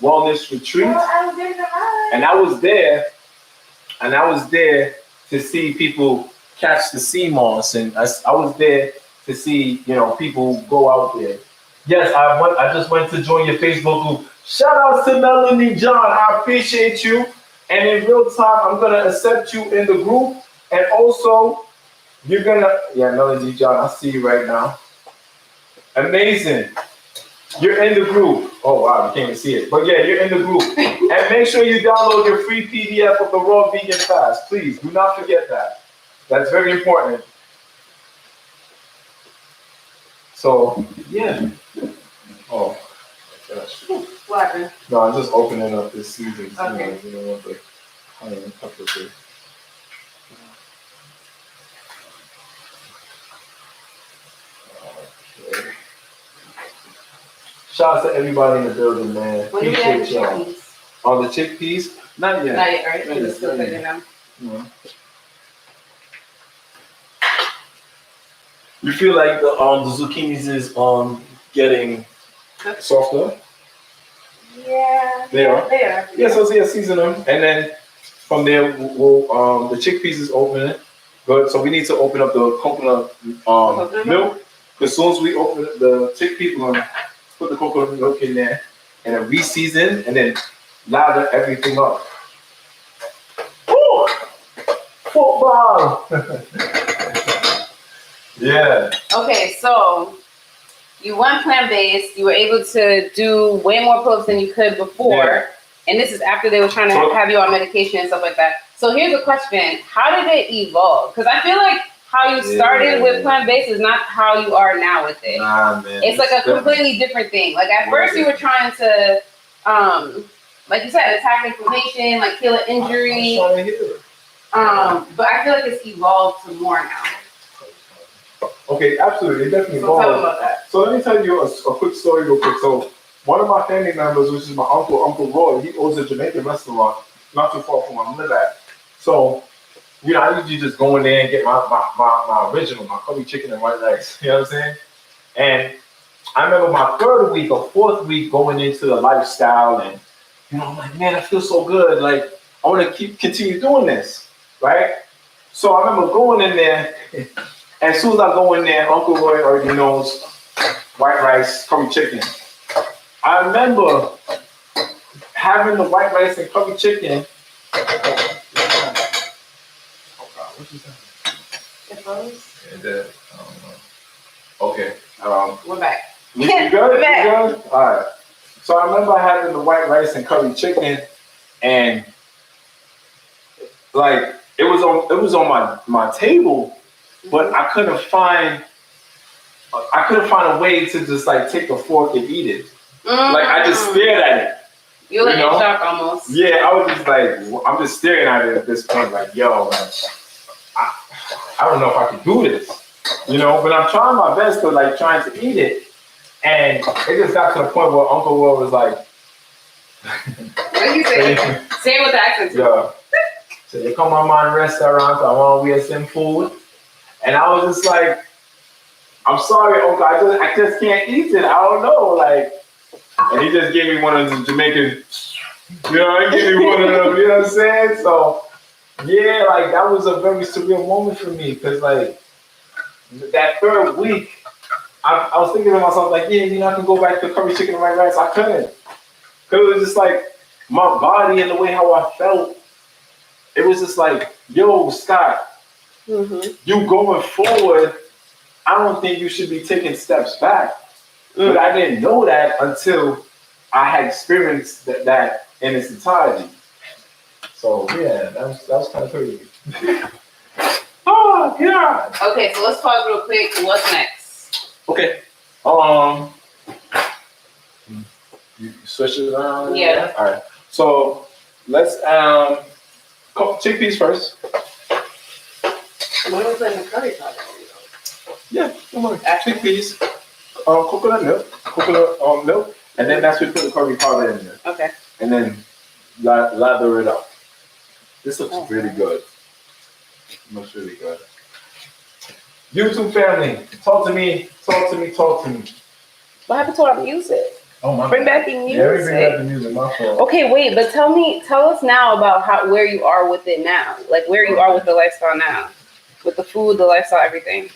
wellness retreat, and I was there to see people catch the sea moss, and I was there to see people go out there. Yes, I just went to join your Facebook group. Shout outs to Melanie John, I appreciate you. And in real time, I'm gonna accept you in the group. And also, you're gonna, yeah, Melody John, I see you right now. Amazing. You're in the group. Oh wow, you can't even see it. But yeah, you're in the group. And make sure you download your free PDF of the Raw Vegan Fast. Please, do not forget that. That's very important. So, yeah. Oh, my gosh. What happened? No, I'm just opening up this season. Okay. You know what the pepper is. Okay. Shout out to everybody in the building, man. When do we have the chickpeas? Oh, the chickpeas? Not yet. Not yet, right? Not We're yet, just still not cooking yet. them. No. You feel like the zucchinis is getting softer? Yeah. They are? They are. Yeah, so season them. And then from there, we'll the chickpeas is opening. Good. So we need to open up the coconut milk. As soon as we open the chickpeas, we're gonna put the coconut milk in there and then re-season and then lather everything up. Woo! Football! Yeah. Okay, so you went plant-based. You were able to do way more pull-ups than you could before. Yeah. And this is after they were trying to have you on medication and stuff like that. So here's a question. How did it evolve? Because I feel like how you started with plant-based is not how you are now with it. Nah, man. It's like a completely different thing. Like at first you were trying to, like you said, attack inflammation, like heal an injury. I'm trying to heal it. But I feel like it's evolved to more now. Okay, absolutely. It definitely So tell evolved. me about that. So let me tell you a quick story real quick. So one of my family members, which is my Uncle Roy, he owns a Jamaican restaurant not too far from where I live at. So, you know, I usually just go in there and get my original, my curry chicken and white rice. You know what I'm saying? And I remember my third week or fourth week going into the lifestyle and, you know, I'm like, man, I feel so good. Like, I want to continue doing this, right? So I remember going in there. As soon as I go in there, Uncle Roy already knows white rice, curry chicken. I remember having the white rice and curry chicken. Oh God, what is that? It froze? It did. I don't know. Okay. We're back. You good? We're back. You good? All right. So I remember having the white rice and curry chicken, and like it was on my table. But I couldn't find a way to just like take a fork and eat it. Like I just stared at it. You're like in shock almost. Yeah, I was just like, I'm just staring at it at this point, like, yo, like, I don't know if I can do this, you know. But I'm trying my best to like trying to eat it, and it just got to the point where Uncle Will was like, what did you say? Say it with the accent. Yeah. So you come on my restaurant, I want to wear some food. And I was just like, I'm sorry, Uncle, I just can't eat it. I don't know, like. And he just gave me one of the Jamaican, you know, he gave me one of them, you know what I'm saying? So, yeah, like that was a very surreal moment for me because, like, that third week, I was thinking to myself, like, yeah, you know, I can go back to curry chicken and white rice. I couldn't. Because it was just like my body and the way how I felt, it was just like, yo, Scott. Mm-hmm. You going forward, I don't think you should be taking steps back. But I didn't know that until I had experienced that in its entirety. So yeah, that was kind of crazy. Oh God. Okay, so let's pause real quick. What's next? Okay. You switch it around. Yeah. All right. So let's chickpeas first. When was the curry powder? Yeah, come on. Chickpeas, coconut milk, and then that's when we put the curry powder in there. Okay. And then lather it up. This looks really good. It looks really good. YouTube family, talk to me. What happened to our music? Oh my Bring back the music. Yeah, we bring back the music. My fault. Okay, wait, but tell us now about where you are with it now. Like where you are with the lifestyle now. With the food, the lifestyle, everything.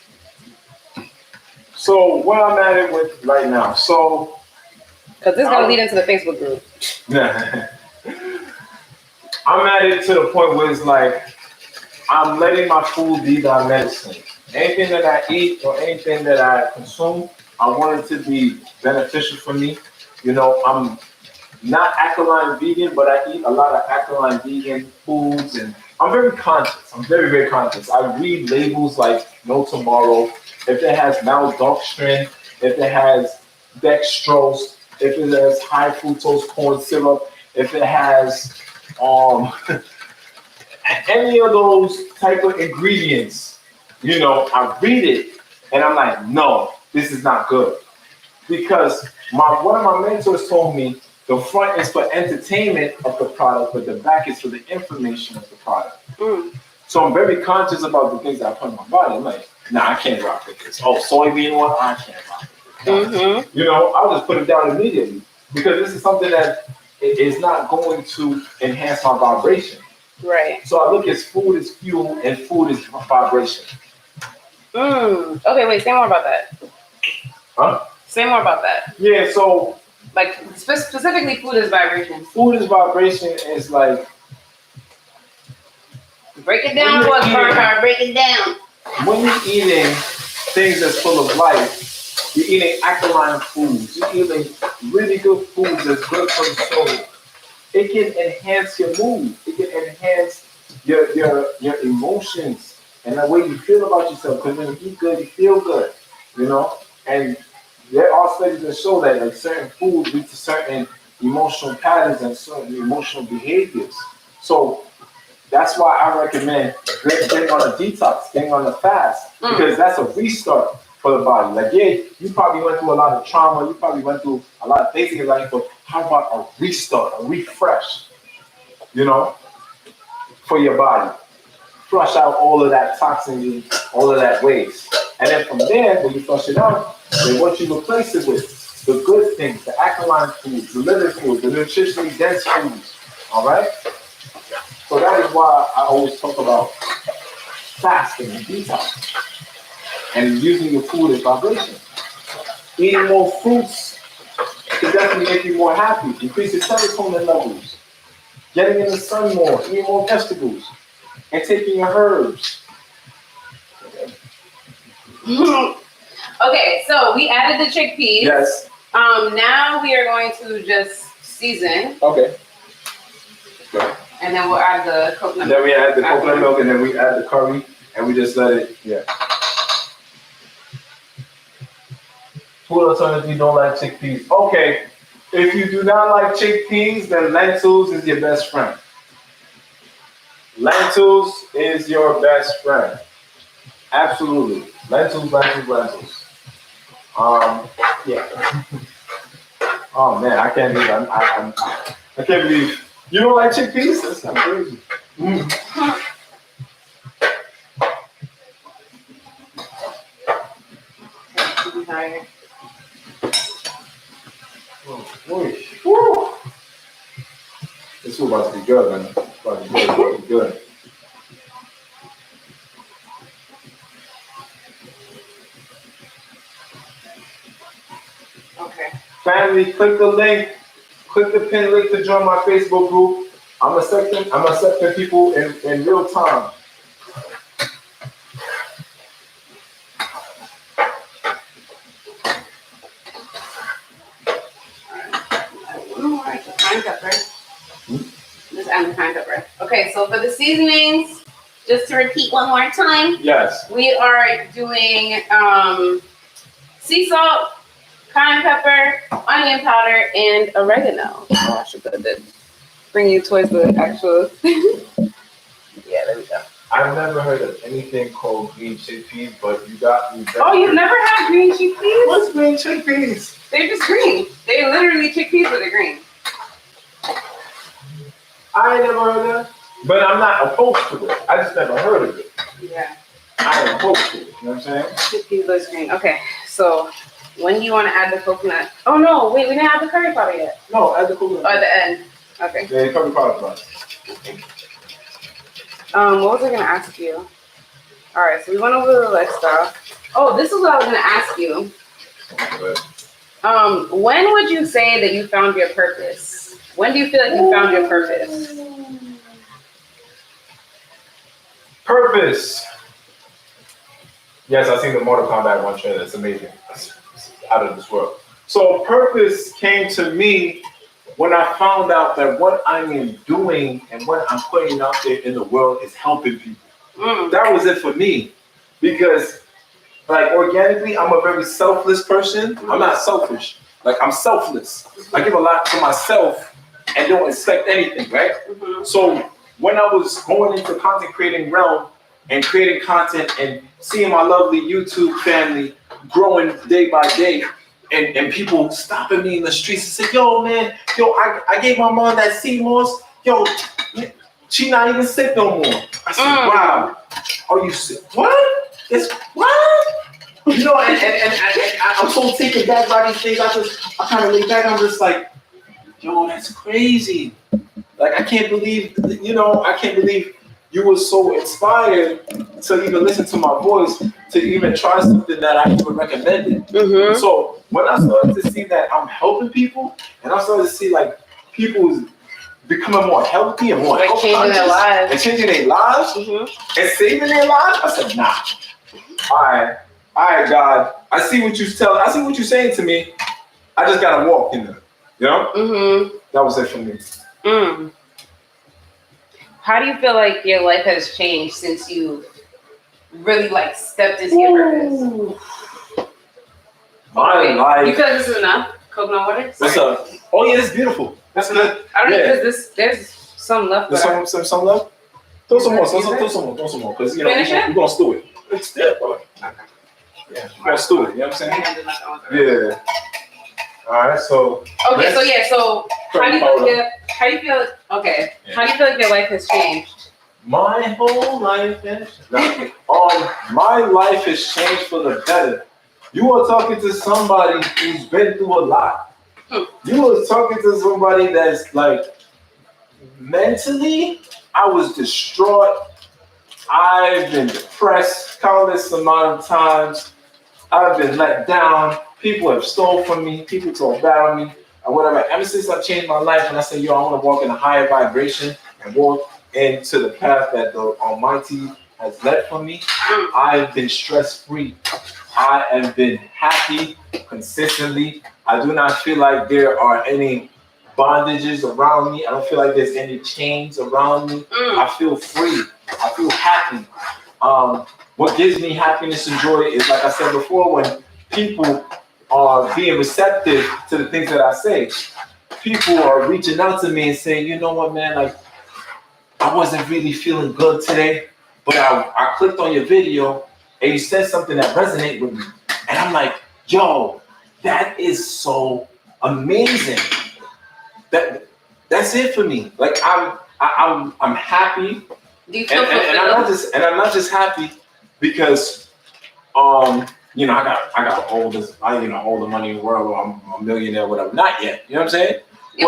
So where I'm at it with right now. So because this is gonna lead into the Facebook group. I'm at it to the point where it's like I'm letting my food be my medicine. Anything that I eat or anything that I consume, I want it to be beneficial for me. You know, I'm not alkaline vegan, but I eat a lot of alkaline vegan foods, and I'm very conscious. I'm very, very conscious. I read labels like no tomorrow, if it has maltodextrin, if it has dextrose, if it has high fructose corn syrup, if it has um any of those type of ingredients, you know, I read it and I'm like, no, this is not good. Because one of my mentors told me the front is for entertainment of the product, but the back is for the information of the product. So I'm very conscious about the things that I put in my body. I'm like, nah, I can't rock with this. Oh, soybean oil, I can't rock with this. You know, I'll just put it down immediately because this is something that is not going to enhance my vibration. Right. So I look at food as fuel and food is vibration. Okay, wait, say more about that. Huh? Say more about that. Yeah, so like specifically food is vibration. Food is vibration is like break it down for us, Bernard. Break it down. When you're eating things that's full of life, you're eating alkaline foods, you're eating really good foods that's good for the soul. It can enhance your mood. It can enhance your emotions and the way you feel about yourself. Because when you eat good, you feel good, you know. And there are studies that show that like certain foods lead to certain emotional patterns and certain emotional behaviors. So that's why I recommend getting on a detox, getting on a fast, because that's a restart for the body. Like, yeah, you probably went through a lot of trauma, you probably went through a lot of things in your life, but how about a restart, a refresh, you know, for your body? Flush out all of that toxin, all of that waste. And then from there, when you flush it out, then what you replace it with, the good things, the alkaline foods, the living foods, the nutritionally dense foods, all right? So that is why I always talk about fasting and detox and using your food as vibration. Eating more fruits can definitely make you more happy, increase your serotonin levels, getting in the sun more, eating more vegetables, and taking your herbs. Okay, so we added the chickpeas. Yes. Now we are going to just season. Okay. And then we'll add the coconut milk. Then we add the coconut milk, and then we add the curry, and we just let it, Food alternative, you don't like chickpeas. Okay, if you do not like chickpeas, then lentils is your best friend. Lentils is your best friend. Absolutely. Lentils. Yeah. Oh man, I can't believe I can't believe you don't like chickpeas? That's not crazy. Oh, boy. Woo. This food about to be good, man. About to be good. Okay. Family, click the link. Click the pin link to join my Facebook group. I'm accepting people in real time. Cayenne pepper. Just add the cayenne pepper. Okay, so for the seasonings, just to repeat one more time. Yes. We are doing sea salt, cayenne pepper, onion powder, and oregano. Oh, I should put this. Bring you towards the actual. Yeah, there we go. I've never heard of anything called green chickpeas, but you got me. Oh, you've never had green chickpeas? What's green chickpeas? They're just green. They're literally chickpeas, but they're green. I ain't never heard of that. But I'm not opposed to it. I just never heard of it. Yeah. I am opposed to it. You know what I'm saying? Chickpeas looks green. Okay, so when do you want to add the coconut? Oh no, wait, we didn't add the curry powder yet. No, add the coconut. Oh, at the end. Okay. Yeah, curry powder. Okay. What was I gonna ask you? All right, so we went over the lifestyle. Oh, this is what I was gonna ask you. When would you say that you found your purpose? When do you feel like you found your purpose? Purpose. Yes, I've seen the Mortal Kombat 1 trailer. It's amazing. It's out of this world. So purpose came to me when I found out that what I am doing and what I'm putting out there in the world is helping people. That was it for me. Because like organically, I'm a very selfless person. I'm not selfish. Like I'm selfless. I give a lot to myself and don't expect anything, right? So when I was going into content creating realm and creating content and seeing my lovely YouTube family growing day by day, and people stopping me in the streets and say, yo man, I gave my mom that sea moss, yo, she not even sick no more. I said, wow, are you sick? What? It's what? You know, and I'm so taken back by these things. I kind of lay back. I'm just like, yo, that's crazy. Like I can't believe you were so inspired to even listen to my voice, to even try something that I even recommended. So when I started to see that I'm helping people, and I started to see like people becoming more healthy and more health changing their lives and changing their lives and saving their lives, I said, nah. All right, God. I see what you're saying to me. I just gotta walk in there. You know? That was it for me. How do you feel like your life has changed since you really like stepped into your purpose? My life. You feel like this is enough? Coconut water? What's up? Oh yeah, it's beautiful. That's good. I don't know because there's some left. There's some left? Throw some more. Because you know, we're gonna stew it. It's there, bro. Yeah, we're gonna stew it, you know what I'm saying? Yeah. Alright, so how do you feel like your life has changed? My whole life my life has changed for the better. You are talking to somebody who's been through a lot. You are talking to somebody that's like mentally, I was distraught. I've been depressed countless amount of times. I've been let down. People have stole from me. People talk bad on me or whatever. Ever since I changed my life and I said, yo, I want to walk in a higher vibration and walk into the path that the Almighty has led for me, I've been stress-free. I have been happy consistently. I do not feel like there are any bondages around me. I don't feel like there's any chains around me. I feel free. I feel happy. What gives me happiness and joy is, like I said before, when people are being receptive to the things that I say. People are reaching out to me and saying, you know what, man, like, I wasn't really feeling good today, but I clicked on your video and you said something that resonated with me. And I'm like, yo, that is so amazing. That's it for me. Like I'm happy. Do you feel and I'm not just happy because you know, I got all the money in the world, or I'm a millionaire, whatever. Not yet. You know what I'm saying? Yeah,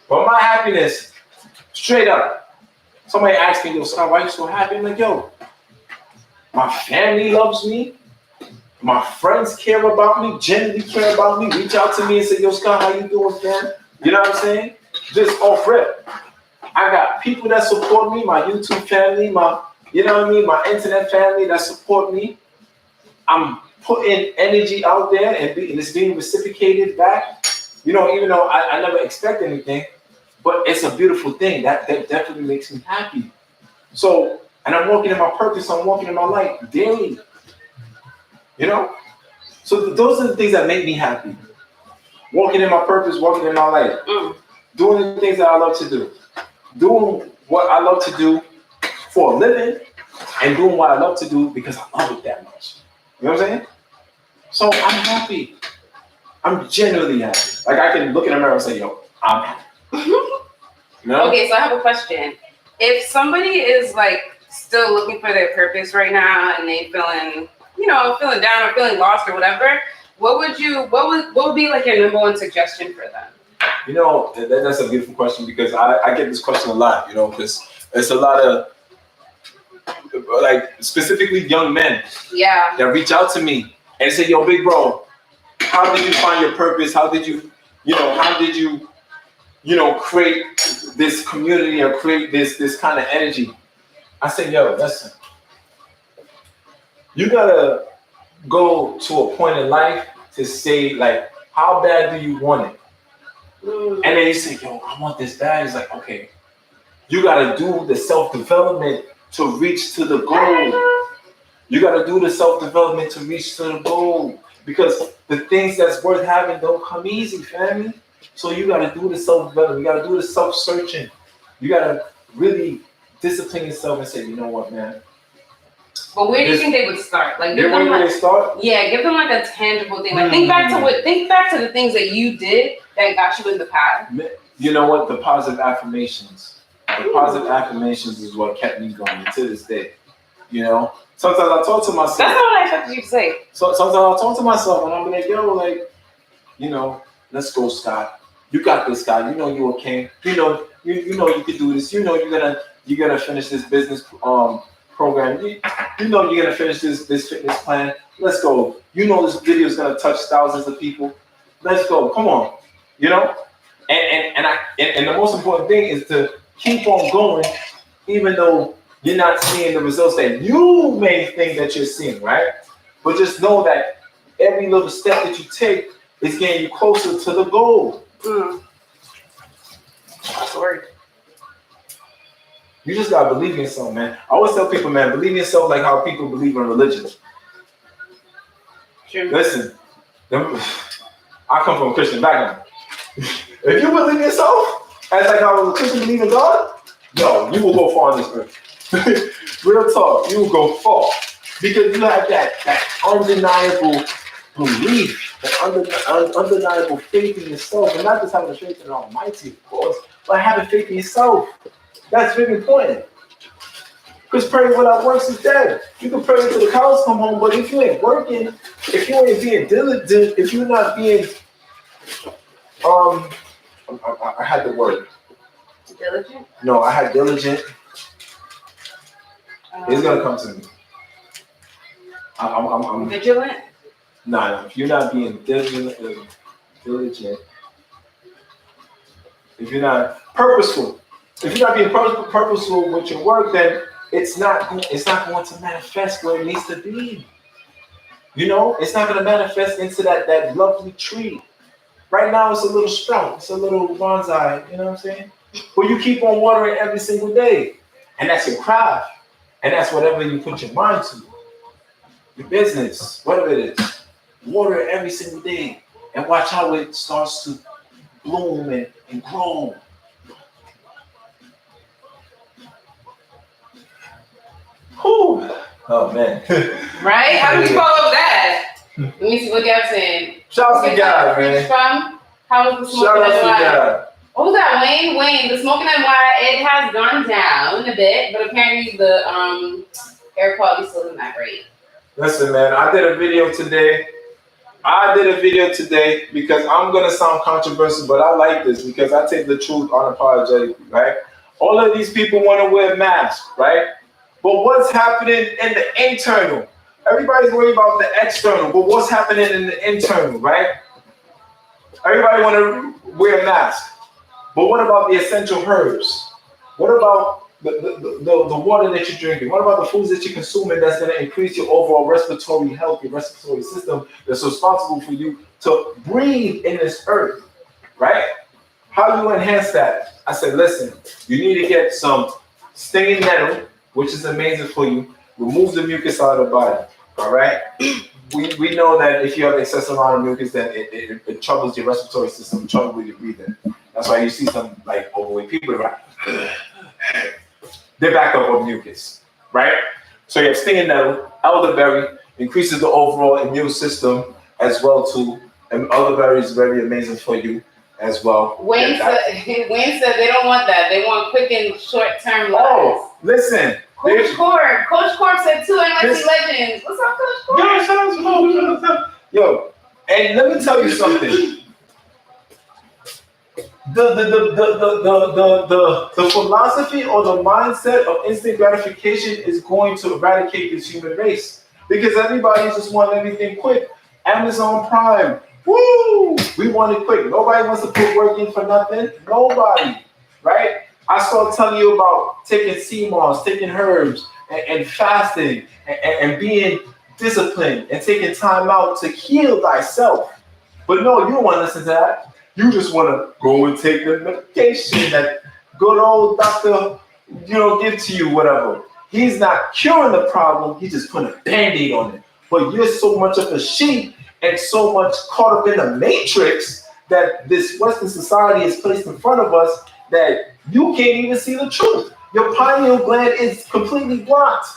but my happiness, straight up. Somebody asked me, yo, Scott, why are you so happy? I'm like, yo, my family loves me. My friends care about me, genuinely care about me, reach out to me and say, yo, Scott, how you doing, fam? You know what I'm saying? Just off rip. I got people that support me, my YouTube family, my internet family that support me. I'm putting energy out there and it's being reciprocated back. You know, even though I never expect anything, but it's a beautiful thing. That definitely makes me happy. So, and I'm walking in my purpose, I'm walking in my light daily. You know? So those are the things that make me happy. Walking in my purpose, walking in my light. Doing the things that I love to do. Doing what I love to do for a living and doing what I love to do because I love it that much. You know what I'm saying? So I'm happy. I'm genuinely happy. Like I can look in the mirror and say, yo, I'm happy. You know? Okay, so I have a question. If somebody is like still looking for their purpose right now and they feeling down or feeling lost or whatever, what would be like your number one suggestion for them? You know, that's a beautiful question because I get this question a lot, you know, because it's a lot of like specifically young men that reach out to me and say, yo, big bro, how did you find your purpose? How did you create this community or create this kind of energy? I said, yo, listen, you gotta go to a point in life to say, like, how bad do you want it? And then you say, yo, I want this bad. It's like, okay, you gotta do the self-development to reach to the goal. You gotta do the self-development to reach to the goal. Because the things that's worth having don't come easy, family. So you gotta do the self-development. You gotta do the self-searching. You gotta really discipline yourself and say, you know what, man. But where do you think they would start? Like, where they start? Yeah, give them like a tangible thing. Like, think back to the things that you did that got you in the path. You know what? The positive affirmations. The positive affirmations is what kept me going to this day. You know, sometimes I talk to myself. That's not what I expected you to say. So sometimes I talk to myself and I'm like, yo, like, you know, let's go, Scott. You got this, Scott. You know you're a king. You know you can do this. You know you're gonna finish this business program. You know you're gonna finish this fitness plan. Let's go. You know this video is gonna touch thousands of people. Let's go. Come on. You know, and the most important thing is to keep on going, even though you're not seeing the results that you may think that you're seeing, right? But just know that every little step that you take is getting you closer to the goal. That's the word. You just gotta believe in yourself, man. I always tell people, man, believe in yourself like how people believe in religion. True. Listen, I come from a Christian background. If you believe in yourself, as like how a Christian believe in God, no, you will go far on this earth. Real talk, you will go far. Because you have that undeniable belief, that undeniable faith in yourself, and not just having faith in the Almighty, of course, but having faith in yourself. That's very important. Because praying without works is dead. You can pray until the cows come home, but if you ain't working, if you ain't being diligent, if you're not being, I had the word. Diligent? No, I had diligent. It's gonna come to me. I'm vigilant? No, if you're not being diligent, if you're not purposeful, if you're not being purposeful with your work, then it's not going to manifest where it needs to be. You know, it's not going to manifest into that lovely tree. Right now, it's a little sprout, it's a little bonsai. You know what I'm saying? But you keep on watering every single day, and that's your craft, and that's whatever you put your mind to. Your business, whatever it is, water it every single day, and watch how it starts to bloom and grow. Whew. Oh man. Right? How do we follow up that? Let me see what Gab's saying. Shout out to God, man. From? How was the smoking and wine? What was that, Wayne? Wayne, the smoking and wine, it has gone down a bit, but apparently the air quality still isn't that great. Listen, man, I did a video today because I'm gonna sound controversial, but I like this because I take the truth unapologetically, right? All of these people want to wear masks, right? But what's happening in the internal? Everybody's worried about the external, but what's happening in the internal, right? Everybody want to wear a mask, but what about the essential herbs? What about the water that you're drinking? What about the foods that you're consuming that's going to increase your overall respiratory health, your respiratory system that's responsible for you to breathe in this earth, right? How do you enhance that? I said, listen, you need to get some stinging nettle, which is amazing for you. Remove the mucus out of the body, all right? We know that if you have excessive amount of mucus, then it troubles your respiratory system, trouble with your breathing. That's why you see some like overweight people, right? They're backed up with mucus, right? So you have stinging nettle, elderberry, increases the overall immune system as well too. And elderberry is very amazing for you as well. Wayne said they don't want that. They want quick and short-term lives. Oh, listen. Coach Corp said 2 NYC legends. What's up, Coach Corp? Yo, shout out. Yo, and let me tell you something. The philosophy or the mindset of instant gratification is going to eradicate this human race because everybody just wants everything quick. Amazon Prime, woo! We want it quick. Nobody wants to put work in for nothing. Nobody, right? I start telling you about taking sea moss, taking herbs, and fasting, and being disciplined, and taking time out to heal thyself. But no, you don't want to listen to that. You just want to go and take the medication that good old doctor, give to you, whatever. He's not curing the problem. He's just putting a band-aid on it. But you're so much of a sheep and so much caught up in the matrix that this Western society has placed in front of us that you can't even see the truth. Your pineal gland is completely blocked.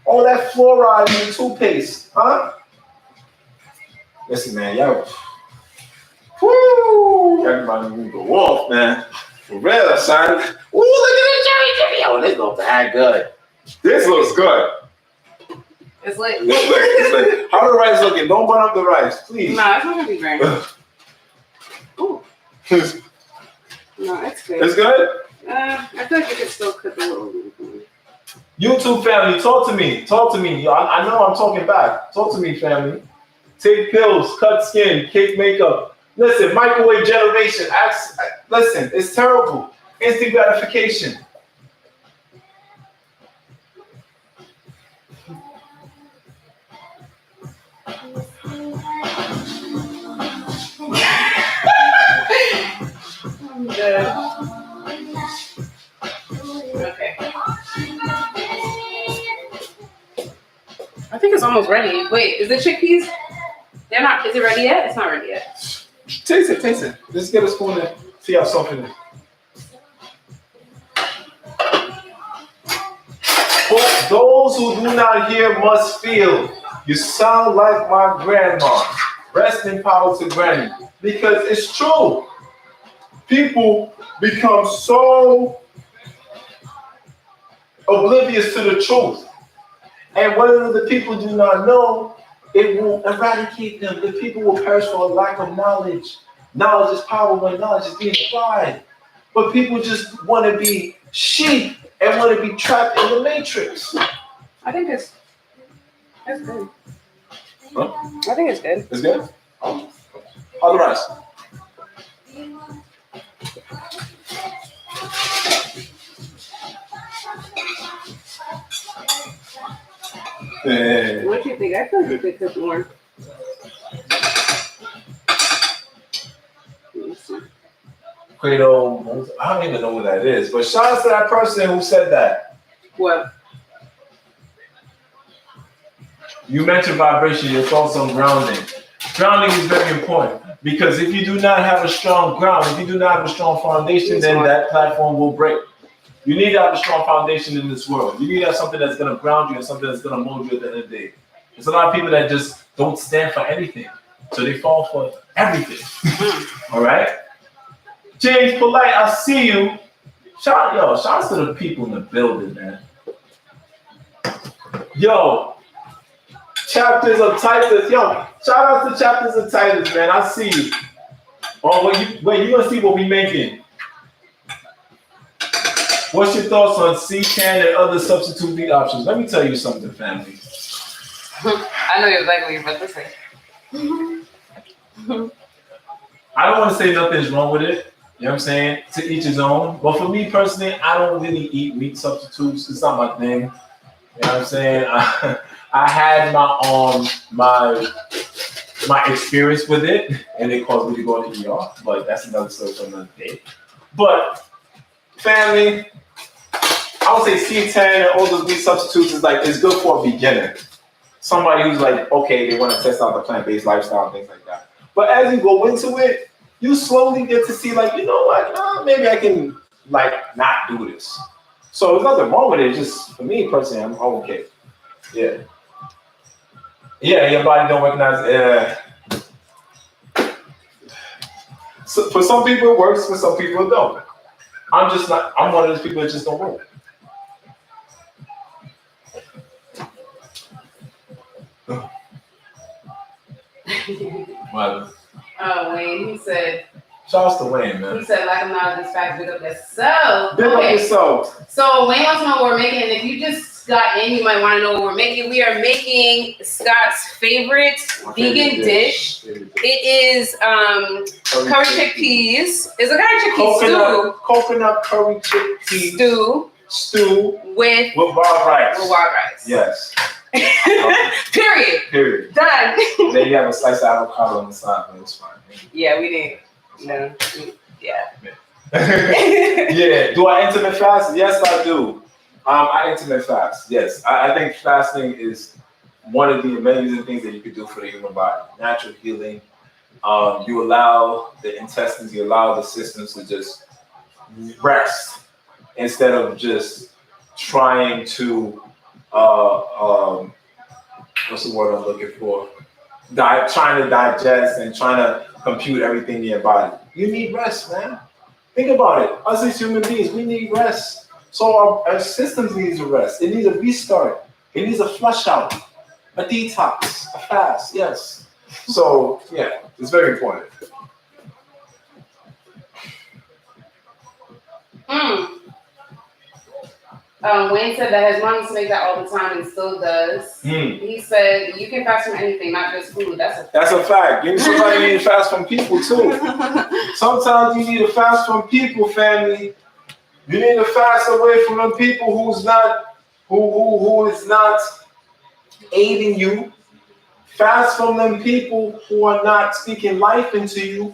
All that fluoride in your toothpaste, huh? Listen, man, y'all, everybody need to go off, man. For real, son. Ooh, look at the Jimmy. Oh, this looks bad good. This looks good. It's like, it's like, how the rice looking? Don't burn up the rice, please. Nah, it's not gonna be very good. Ooh. No, it's good. It's good? I feel like you could still cook a little bit. YouTube family, talk to me. Talk to me. I know I'm talking back. Talk to me, family. Take pills, cut skin, cake makeup. Listen, microwave generation. Listen, it's terrible. Instant gratification. I'm good. Okay. I think it's almost ready. Wait, is the chickpeas? They're not. Is it ready yet? It's not ready yet. Taste it. Let's get a spoon and see how soft it is. For those who do not hear must feel. You sound like my grandma. Rest in power to Granny. Because it's true. People become so oblivious to the truth. And whatever the people do not know, it will eradicate them. The people will perish for a lack of knowledge. Knowledge is power when knowledge is being applied. But people just want to be sheep and want to be trapped in the matrix. I think it's good. Huh? I think it's good. It's good? How's the rice? What do you think? I feel like you could cook more. Credo, I don't even know what that is, but shout out to that person who said that. What? You mentioned vibration, your thoughts on grounding. Grounding is very important because if you do not have a strong ground, if you do not have a strong foundation, then that platform will break. You need to have a strong foundation in this world. You need to have something that's going to ground you and something that's going to mold you at the end of the day. There's a lot of people that just don't stand for anything, so they fall for everything. All right? James Polite, I see you. Shout out to the people in the building, man. Yo, chapters of Titus. Yo, shout out to chapters of Titus, man. I see you. Oh, wait, you gonna see what we making? What's your thoughts on C-can and other substitute meat options? Let me tell you something, family. I know exactly what you're about to say. I don't want to say nothing's wrong with it. You know what I'm saying? To each his own. But for me personally, I don't really eat meat substitutes. It's not my thing. You know what I'm saying? I had my experience with it, and it caused me to go to the ER. But that's another story for another day. But family, I would say C10 and all those meat substitutes is good for a beginner. Somebody who's like, okay, they want to test out the plant-based lifestyle and things like that. But as you go into it, you slowly get to see, like, you know what, maybe I can, not do this. So there's nothing wrong with it. Just, for me personally, I'm okay. Yeah. Yeah, your body don't recognize, so for some people it works, for some people it don't. I'm one of those people that just don't work. What? Oh, Wayne, he said. Shout out to Wayne, man. He said, like I'm not this fact, big up yourself. Big up yourself. So Wayne wants to know what we're making, and if you just Scott in, you might want to know what we're making. We are making Scott's favorite vegan dish. It is curry chickpeas. It's a curry chickpea stew. Coconut curry chickpea stew with wild rice. With wild rice. Yes. Period. Done. Then you have a slice of avocado on the side, but it's fine. Yeah, we didn't. No. Yeah. Yeah. Do I intermittent fast? Yes, I do. I intermittent fast. Yes. I think fasting is one of the amazing things that you can do for the human body. Natural healing. You allow the intestines, you allow the systems to just rest instead of just trying to what's the word I'm looking for? Trying to digest and trying to compute everything in your body. You need rest, man. Think about it. Us as human beings, we need rest. So our systems needs a rest. It needs a restart. It needs a flush out, a detox, a fast. Yes. So yeah, it's very important. Wayne said that his mom used to make that all the time and still does. He said you can fast from anything, not just food. That's a fact. Somebody need to fast from people too. Sometimes you need to fast from people, family. You need to fast away from them people who is not aiding you. Fast from them people who are not speaking life into you.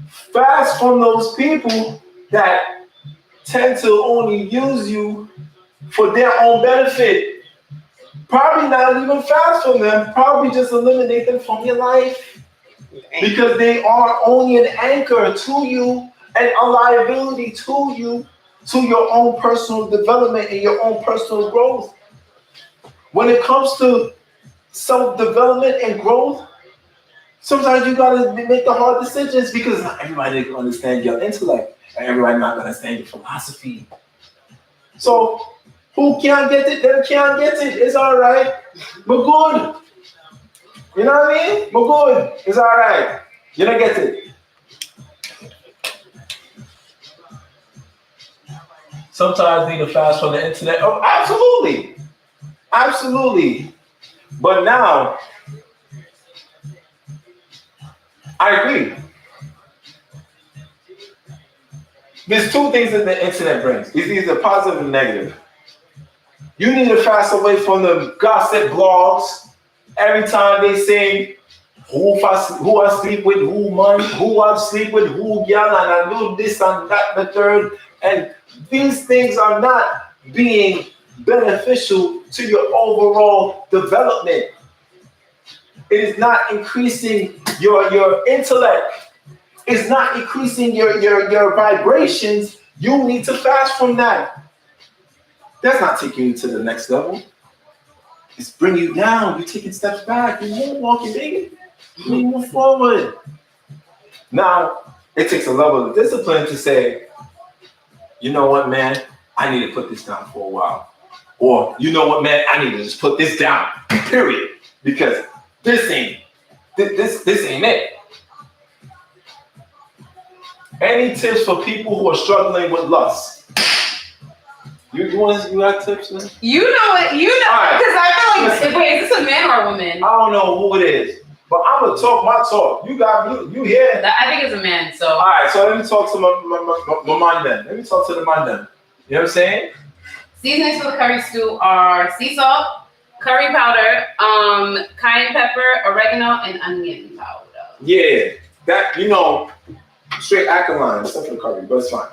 Fast from those people that tend to only use you for their own benefit. Probably not even fast from them. Probably just eliminate them from your life. Because they are only an anchor to you and a liability to you, to your own personal development and your own personal growth. When it comes to self-development and growth, sometimes you gotta make the hard decisions because not everybody can understand your intellect and everybody not gonna understand your philosophy. So who can't get it, them can't get it. It's all right. We're good. You know what I mean? We're good. It's all right. You don't get it. Sometimes need to fast from the internet. Oh, absolutely. Absolutely. But now, I agree. There's two things that the internet brings. It's either positive and negative. You need to fast away from the gossip blogs. Every time they say who I sleep with, who I sleep with, who yell, and I do this and that, the third. And these things are not being beneficial to your overall development. It is not increasing your intellect. It's not increasing your vibrations. You need to fast from that. That's not taking you to the next level. It's bringing you down. You're taking steps back. You're walking, baby. You move forward. Now, it takes a level of discipline to say, you know what, man? I need to put this down for a while. Or, you know what, man? I need to just put this down, period. Because this ain't it. Any tips for people who are struggling with lust? You have tips, man? You know it. You know, because I feel like, wait, is this a man or a woman? I don't know who it is, but I'm gonna talk my talk. You here? I think it's a man. So all right, so let me talk to my man then. Let me talk to the man then. You know what I'm saying? Seasonings for the curry stew are sea salt, curry powder, cayenne pepper, oregano, and onion powder. Yeah, that straight alkaline stuff for the curry, but it's fine.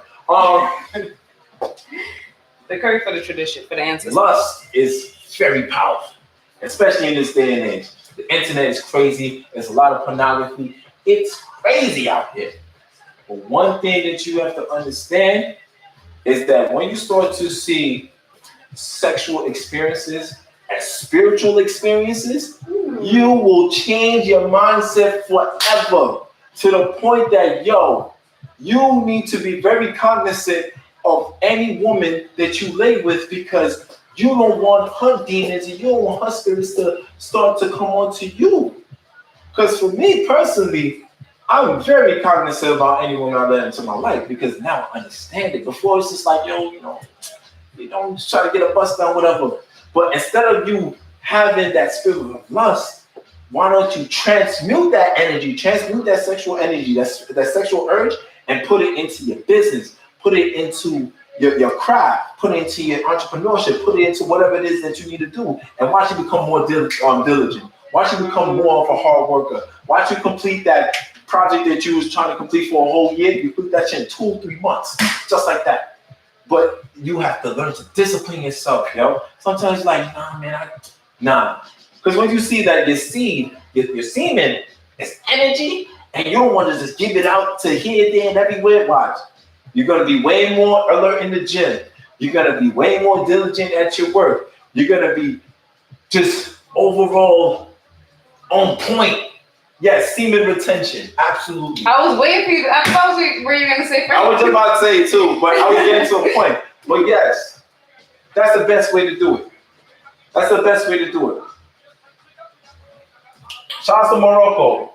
The curry for the tradition, for the ancestors. Lust is very powerful, especially in this day and age. The internet is crazy. There's a lot of pornography. It's crazy out here. But one thing that you have to understand is that when you start to see sexual experiences as spiritual experiences, you will change your mindset forever to the point that, you need to be very cognizant of any woman that you lay with because you don't want her demons and you don't want her spirits to start to come onto you. Because for me personally, I'm very cognizant about any woman I let into my life because now I understand it. Before it's just like, you don't try to get a bust down, whatever. But instead of you having that spirit of lust, why don't you transmute that energy, transmute that sexual energy, that sexual urge, and put it into your business, put it into your craft, put it into your entrepreneurship, put it into whatever it is that you need to do, and watch you become more diligent. Watch you become more of a hard worker. Watch you complete that project that you was trying to complete for a whole year. You complete that shit in 2 or 3 months, just like that. But you have to learn to discipline yourself, yo. Sometimes like, nah, man, Because when you see that your seed, your semen is energy, and you don't want to just give it out to here, there, and everywhere, watch. You're going to be way more alert in the gym. You're going to be way more diligent at your work. You're going to be just overall on point. Yes, semen retention. Absolutely. I was waiting for you. I thought where you were going to say first. I was just about to say it too, but I was getting to a point. But yes, that's the best way to do it. That's the best way to do it. Shout out to Morocco.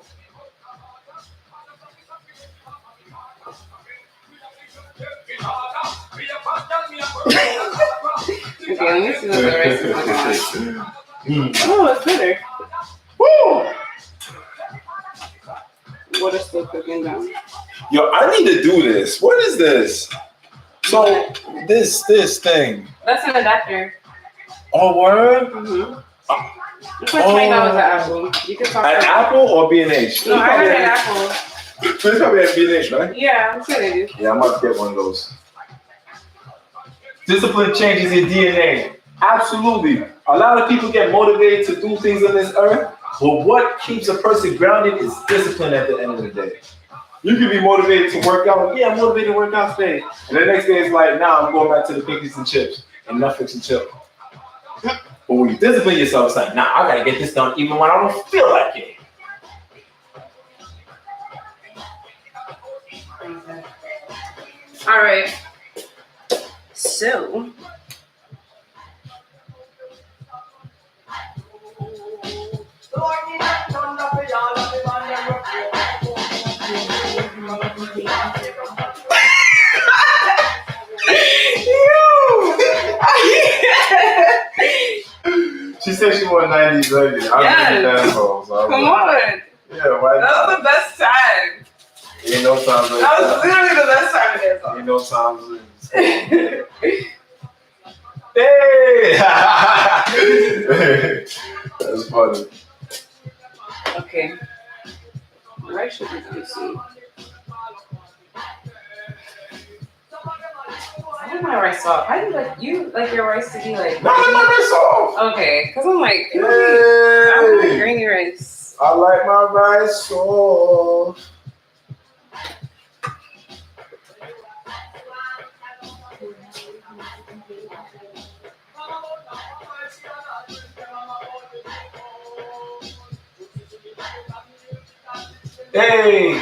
Okay, let me see what the rest is looking like. Oh, it's better. Woo! What is still cooking down? Yo, I need to do this. What is this? So this thing. That's an adapter. Oh, word? Mm-hmm. It's like $20 an apple. You can talk an apple or B&H? No, I got an apple. It's probably at B&H, right? Yeah, I'm sure they do. Yeah, I might get one of those. Discipline changes your DNA. Absolutely. A lot of people get motivated to do things on this earth, but what keeps a person grounded is discipline at the end of the day. You can be motivated to work out. Yeah, I'm motivated to work out today. And the next day it's like, nah, I'm going back to the cookies and chips and Netflix and chill. But when you discipline yourself, it's like, nah, I gotta get this done even when I don't feel like it. All right. So. She said she wanted 90s ready. Yes. Come on. Yeah, why? That was the best time. Ain't no time like that was literally the best time of this song. Ain't no time Hey! That's funny. Okay. Rice should be juicy. Why is my rice soft? How do you like your rice to be like? No, my rice soft. Okay, because I'm like, hey. I want grainy rice. I like my rice soft. Hey!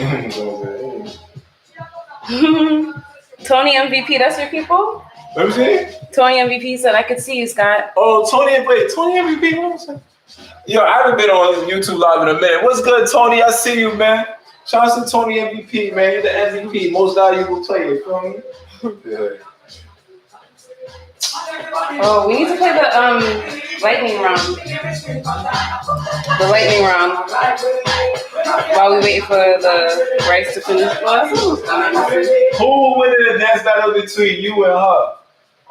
Tony MVP, that's your people? Let me see. Tony MVP said, I could see you, Scott. Oh, Tony MVP, what was that? Yo, I haven't been on YouTube Live in a minute. What's good, Tony? I see you, man. Shout out to Tony MVP, man. You're the MVP, most valuable player. You feel me? Yeah. Oh, we need to play the lightning round. The lightning round. While we wait for the rice to finish. Well, who will win in a dance battle between you and her? I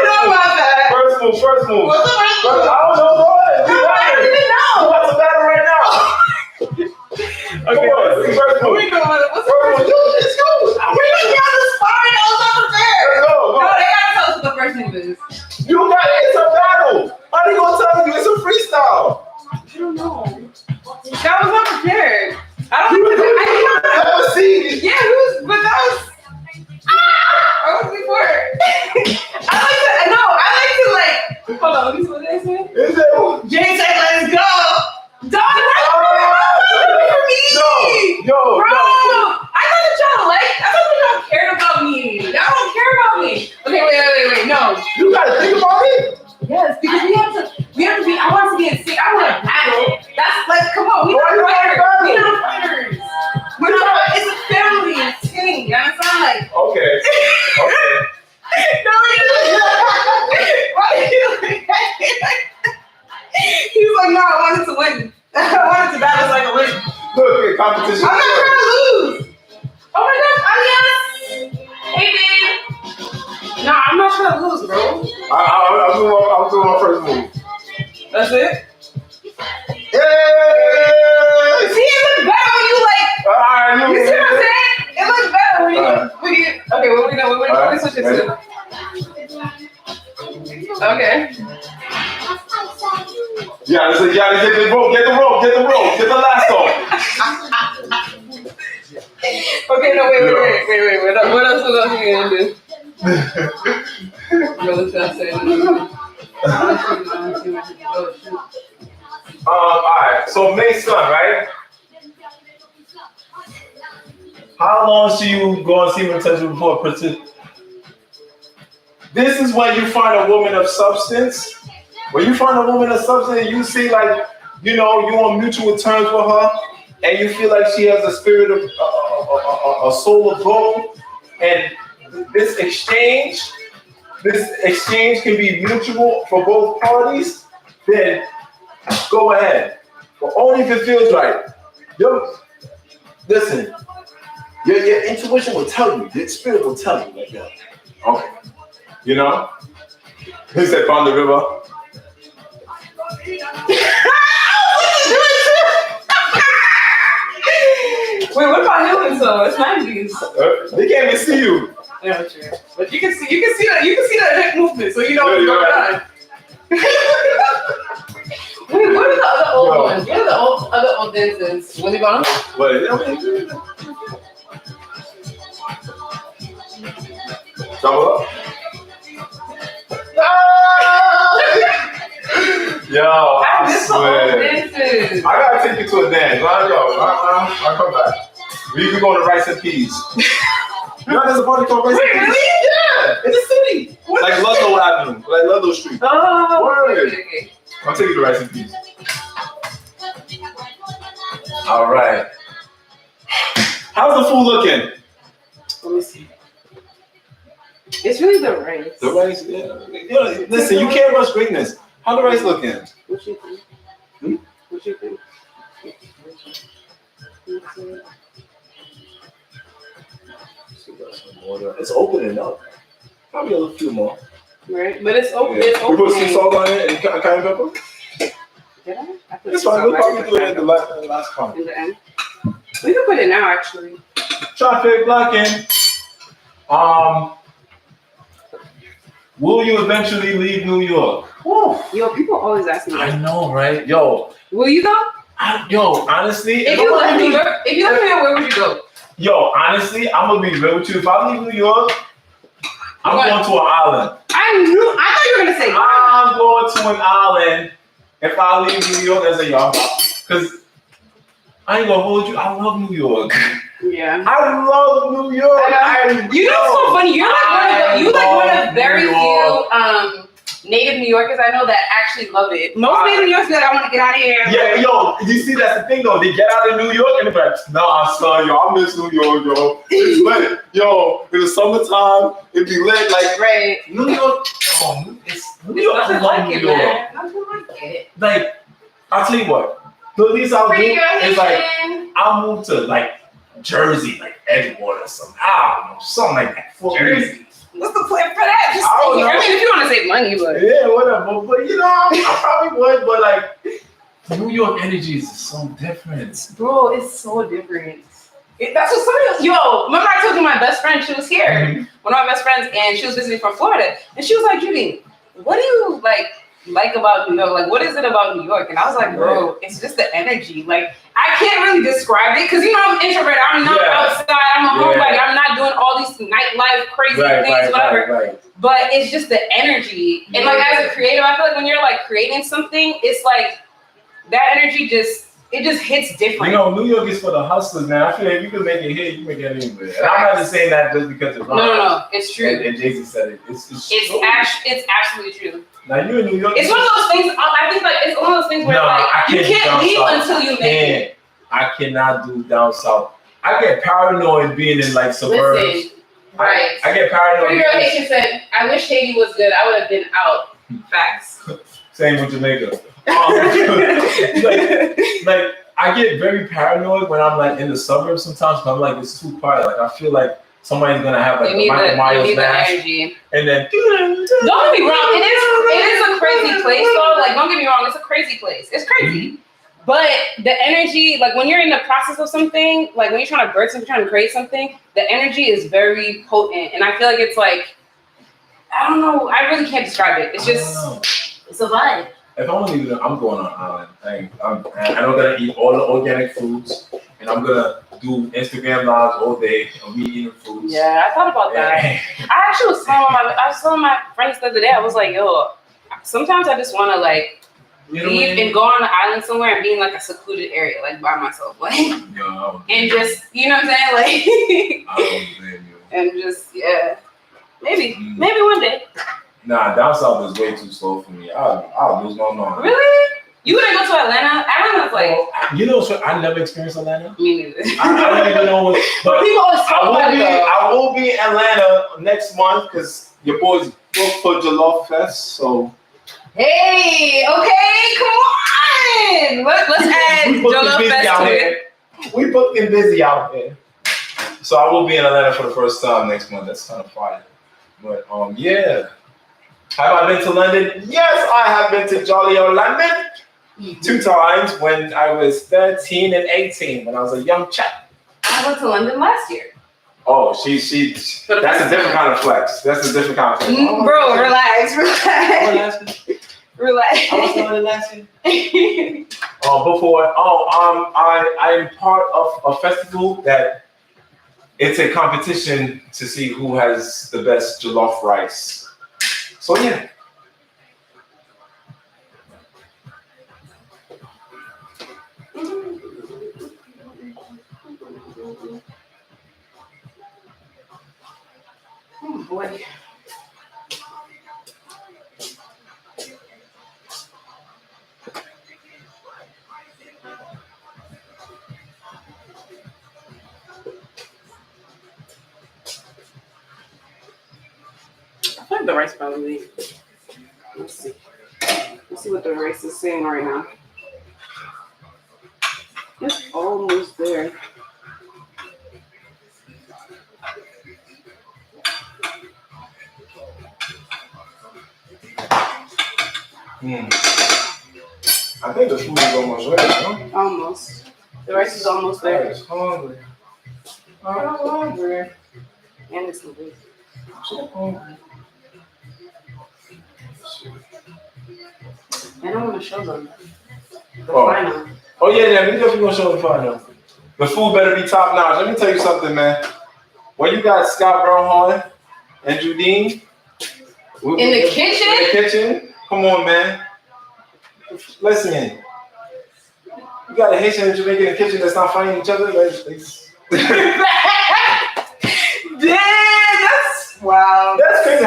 know about that. First move. What's the first move? I don't know. Go ahead. I don't even know. You want to battle right now? Okay, first move. What's the first move? Let's go. We just got the sparring. I was not prepared. Let's go. No, they gotta tell us what the first move is. You got it. It's a battle. How they gonna tell you? It's a freestyle. I don't know. That was not prepared. I don't know. Let's see. Yeah, but that was. I was before. I like to hold on, let me see what they say. Is it? Jay said, let's go. Dog, that's for me. Yo. Bro, I thought y'all cared about me. Y'all don't care about me. Okay, wait. No. You gotta think about it. Yes, because we have to be, I want to be in sync. I want to battle. That's like, come on, we're not fighters. We're not fighters. It's a family, it's team. You understand? Like, okay. competition. I'm not trying to lose. Oh my gosh, adios. Hey, babe. Nah, I'm not trying to lose, bro. I'm doing my first move. That's it? Yay! See, it looks better when you like. You see what I'm saying? It looks better when you. Okay, what we gonna switch it to? Okay. Yeah, so you gotta get the rope, get the lasso. Okay, no, wait. What else are you gonna do? Alright, so May's son, right? How long should you go on semen potential before This is when you find a woman of substance. When you find a woman of substance, you see like, you're on mutual terms with her, and you feel like she has a spirit of a soul of gold, and this exchange can be mutual for both parties. Then go ahead, but only if it feels right. Listen, your intuition will tell you, your spirit will tell you, like, yeah, okay. He said, "Found the river." Wait, what about Hilton? So it's 90s. They can't even see you. Yeah, true. But you can see the hip movement, so you know what's going on. Wait, what are the other old ones? What are the other old dances? Was he gone? Wait, double up. Yo, I swear. I gotta take you to a dance. I'll come back. We can go to Rice and Peas. There's a party called Rice and Peas. Really? Yeah, in the city. Like Ludlow Avenue, like Ludlow Street. Oh, okay. I'll take you to Rice and Peas. All right. How's the food looking? Let me see. It's really the rice. The rice, yeah. Listen, you can't rush greatness. How the rice looking? What you think? What you think? It's opening up. Probably a little few more. Right, but it's open. Yeah. It's open. We put some salt on it and cayenne pepper. Did I? It's fine. We'll probably do it at the last part. In the end. We can put it now, actually. Traffic blocking. Will you eventually leave New York? Woo. Yo, people always ask me that. I know, right? Yo. Will you go? Honestly. If you left New York, where would you go? Yo, honestly, I'm gonna be real with you. If I leave New York, I'm going to an island. I thought you were gonna say. I'm going to an island. If I leave New York, as a young, because I ain't gonna hold you. I love New York. Yeah. I love New York. You know what's so funny? You're like one of very few native New Yorkers I know that actually love it. Most native New Yorkers are like, I want to get out of here. Yeah, yo, you see, that's the thing though. They get out of New York and they're like, nah, son, yo, I miss New York, yo. It's lit. Yo, in the summertime, it'd be lit. Like, right. New York, New York, I love New York. Like, I'll tell you what. The least I'll do is like, I'll move to like Jersey, like Edgewater or something. I don't know, something like that. Jersey. What's the plan for that? Just I don't know. I mean, if you want to save money, but yeah, whatever. But I probably would. But like, New York energy is so different, bro. It's so different. That's what somebody. Yo, remember I told you my best friend? She was here, one of my best friends, and she was visiting from Florida, and she was like, "Judy, what do you like about New York? Like, what is it about New York?" And I was like, "Bro, it's just the energy. Like, I can't really describe it because I'm introverted. I'm not outside. I'm a homebody. I'm not doing all these nightlife crazy things, whatever. Right. But it's just the energy. And like as a creative, I feel like when you're like creating something, it's like that energy just hits different. New York is for the hustlers, man. I feel like if you can make it here, you can make it anywhere. And I'm not just saying that just because it's wrong. No, it's true. And Jason said it. It's absolutely true. Now you in New York. It's one of those things. I think like it's one of those things where you can't leave until you make it. I cannot do down south. I get paranoid being in like suburbs. Listen, right. I get paranoid. Pretty Girl Haitian said, "I wish Haiti was good. I would have been out." Facts. Same with Jamaica. Like I get very paranoid when I'm like in the suburbs sometimes. Cause I'm like, it's too quiet. Like I feel like somebody's gonna have like the Michael Myers mask, and then. Don't get me wrong. It is a crazy place though. Like don't get me wrong. It's a crazy place. It's crazy. Mm-hmm. But the energy, like when you're in the process of something, like when you're trying to birth something, trying to create something, the energy is very potent. And I feel like it's like, I don't know, I really can't describe it. It's just, it's a vibe. If I'm leaving, I'm going on an island. I'm gonna eat all the organic foods, and I'm gonna do Instagram lives all day and be eating foods. Yeah, I thought about that. I actually was telling my friends the other day, I was like, yo, sometimes I just wanna like, leave and go on an island somewhere and be in like a secluded area, like by myself, like, and just, you know what I'm saying, like, I don't blame you. And just, yeah, maybe one day. Nah, down south is way too slow for me. I'll lose my mind. Really? You wouldn't go to Atlanta? Atlanta's like, you know, I never experienced Atlanta. Me neither. I don't even know what. But people always talk about it. I will be in Atlanta next month because your boys booked for Jollof Fest, so. Hey, okay, come on. Let's add Jollof Fest to it. We booked and busy out here. So I will be in Atlanta for the first time next month. That's kind of fire. But yeah. Have I been to London? Yes, I have been to jolly old London 2 times when I was 13 and 18, when I was a young chap. I went to London last year. Oh, she. That's a different kind of flex. That's a different kind of flex. Bro, relax. Relax. I was going to last year. I'm part of a festival that it's a competition to see who has the best jollof rice. So yeah. Oh boy. I feel like the rice probably. Let's see. Let's see what the rice is saying right now. It's almost there. I think the food is almost ready, huh? Almost. The rice is almost there. I'm hungry. I'm hungry. And it's hungry. I'm so hungry. I don't want to show them. The Oh. final. Oh yeah, we definitely gonna show the final. The food better be top notch. Let me tell you something, man. When you got Scott Brownhorn and Judine in the kitchen, come on, man. Listen, you got a Haitian and Jamaican in the kitchen that's not fighting each other. Damn, that's wow. That's crazy.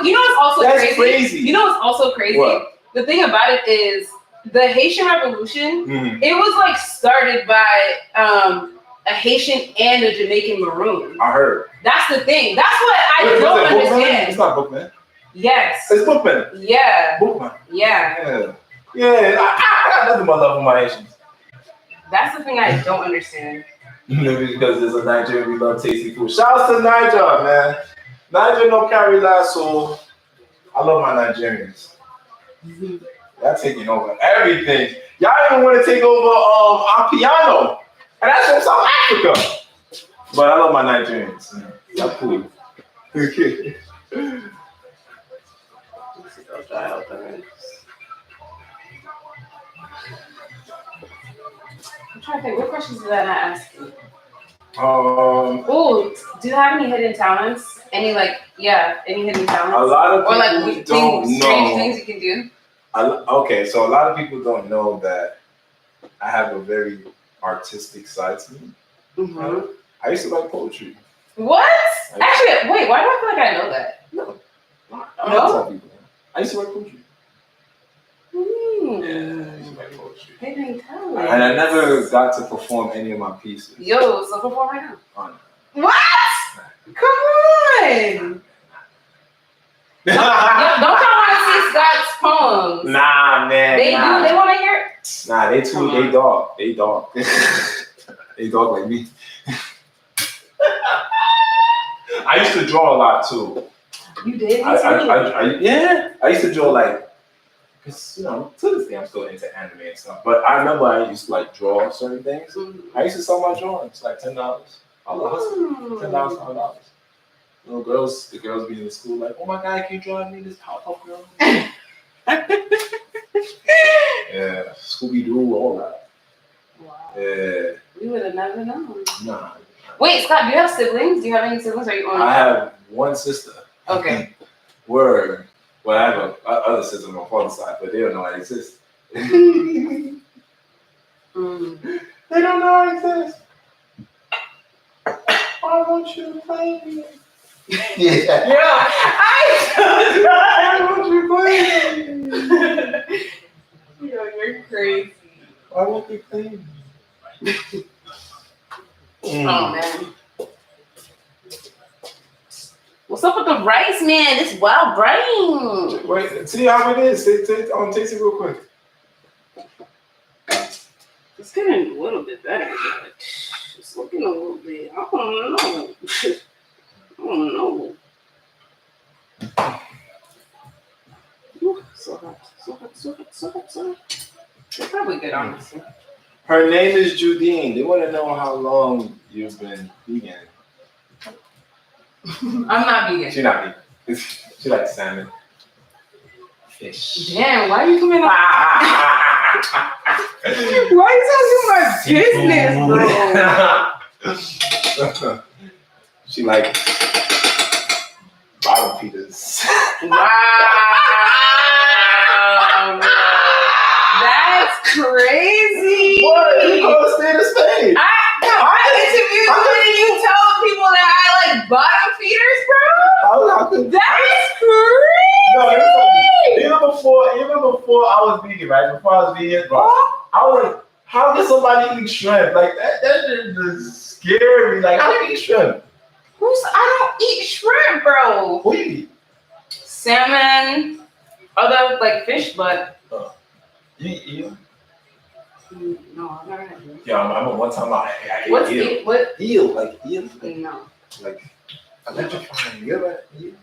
You know what's also that's crazy. You know what's also crazy? What? The thing about it is the Haitian Revolution. It was like started by a Haitian and a Jamaican Maroon. I heard. That's the thing. That's what I don't understand. It's not Bookman. Yes. It's Bookman. Yeah. Bookman. Yeah. Yeah. I got nothing but love for my Haitians. That's the thing I don't understand. Maybe because there's a Nigerian, we love tasty food. Shouts to Niger, man. Niger no carry that, so I love my Nigerians. Y'all taking over everything. Y'all even want to take over Piano, and that's from South Africa. But I love my Nigerians. Y'all cool. Okay. I'm trying to think. What questions did I not ask you? Oh, do you have any hidden talents? Any hidden talents? A lot of people or like don't strange things you can do. Okay, so a lot of people don't know that I have a very artistic side to me. Mm-hmm. I used to like poetry. What? Actually, wait. Why do I feel like I know that? No. I tell people. I used to write poetry. Yeah, I used to write poetry. Hidden talent. And I never got to perform any of my pieces. Yo, so perform right now. Oh, no. What? Come on. Don't y'all want to see Scott's poems. Nah, man. They do. They want to hear. Nah, they too. They dog. They dog. They dog like me. I used to draw a lot too. You did? Yeah. I used to draw like, cause to this day I'm still into anime and stuff. But I remember I used to like draw certain things. I used to sell my drawings like $10. I was $10, $5. The girls be in the school like, oh my God, can you draw me this Powerpuff Girl? Yeah, Scooby Doo, all that. Wow. Yeah. We would have never known. Nah. Wait, Scott, do you have siblings? Do you have any siblings? Or are you only? I have one sister. Okay. Word. Well, I have other sisters on my father's side, but they don't know I exist. They don't know I exist. Why won't you play me? Yeah. Why won't you play me? Yo, you're crazy. Why won't you play me? Oh man. What's up with the rice, man? This wild brain. Wait, see how it is. Taste it real quick. It's getting a little bit better, but it's looking a little bit. I don't know. Ooh, so hot. It's probably good, honestly. Her name is Judine. They want to know how long you've been vegan. I'm not vegan. She's not vegan. She likes salmon. Fish. Damn, why are you coming up? Why are you talking my business, bro? She likes bottom feeders. Wow. That's crazy. What? You gonna stay the same? I interviewed you and you tell people that I like bottom feeders, bro? That's crazy. No, even before I was vegan, right? Before I was vegan, bro, I was like, how does somebody eat shrimp? Like that just scared me. Like, how do you eat shrimp? I don't eat shrimp, bro. What do you eat? Salmon, other like fish, but You eat eel? no, I've never had eel. Yeah, I remember one time I ate What's eel. What? Eel, like eel. No. Like electrifying. You ever had eel?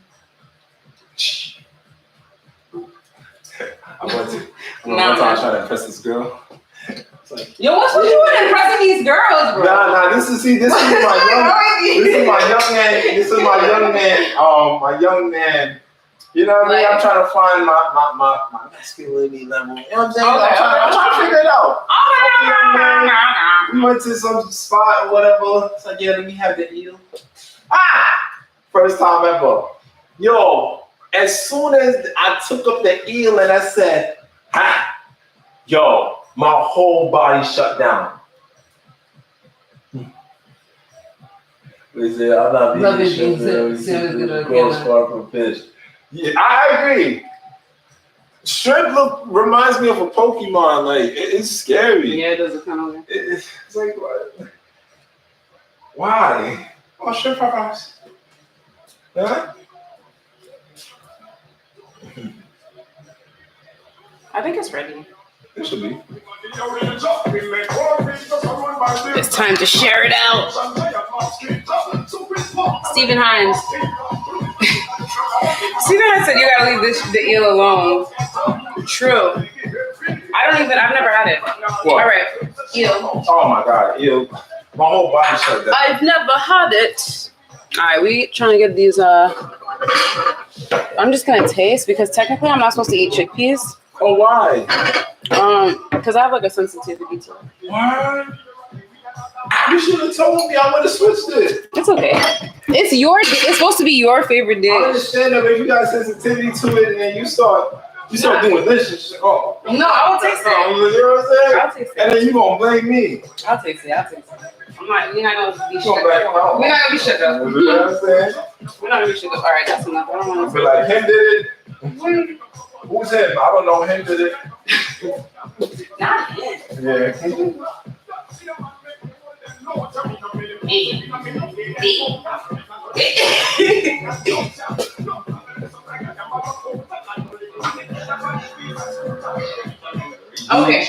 I went one time trying to impress this girl. Like, yo, what's with you and impressing these girls, bro? Nah. This is my young man. You know what I mean? I'm trying to find my masculinity level. You know what I'm saying? Okay, I'm trying to figure it out. We went to some spot or whatever. It's like, yeah, let me have the eel. First time ever. Yo, as soon as I took up the eel and I said, yo, my whole body shut down. They said, I'm not being shrimp. Fish. Yeah, I agree. Shrimp reminds me of a Pokemon. Like, it's scary. Yeah, it does kind of weird. It's like, what? Why? Oh, shrimp fries. Huh? I think it's ready. It should be. It's time to share it out. Stephen Hines. Stephen Hines said you gotta leave the eel alone. True. I've never had it. What? All right, eel. Oh my God, eel. My whole body shut down. I've never had it. All right, we trying to get these. I'm just gonna taste because technically I'm not supposed to eat chickpeas. Oh, why? Because I have like a sensitivity to it. What? You should have told me. I would have switched it. It's okay. It's supposed to be your favorite dish. I understand that, but if you got sensitivity to it, and then you start doing this, just oh. No, I will taste it. You know what I'm saying? I'll taste it. And then you gonna blame me. I'll taste it. We're not gonna be shook up. We're not We're not gonna be shook up. You know what I'm saying? We're not gonna be shook up. All right, that's enough. I don't want to. Be like, him did it. Who's him? I don't know. Him did it. Not him. Yeah. Okay.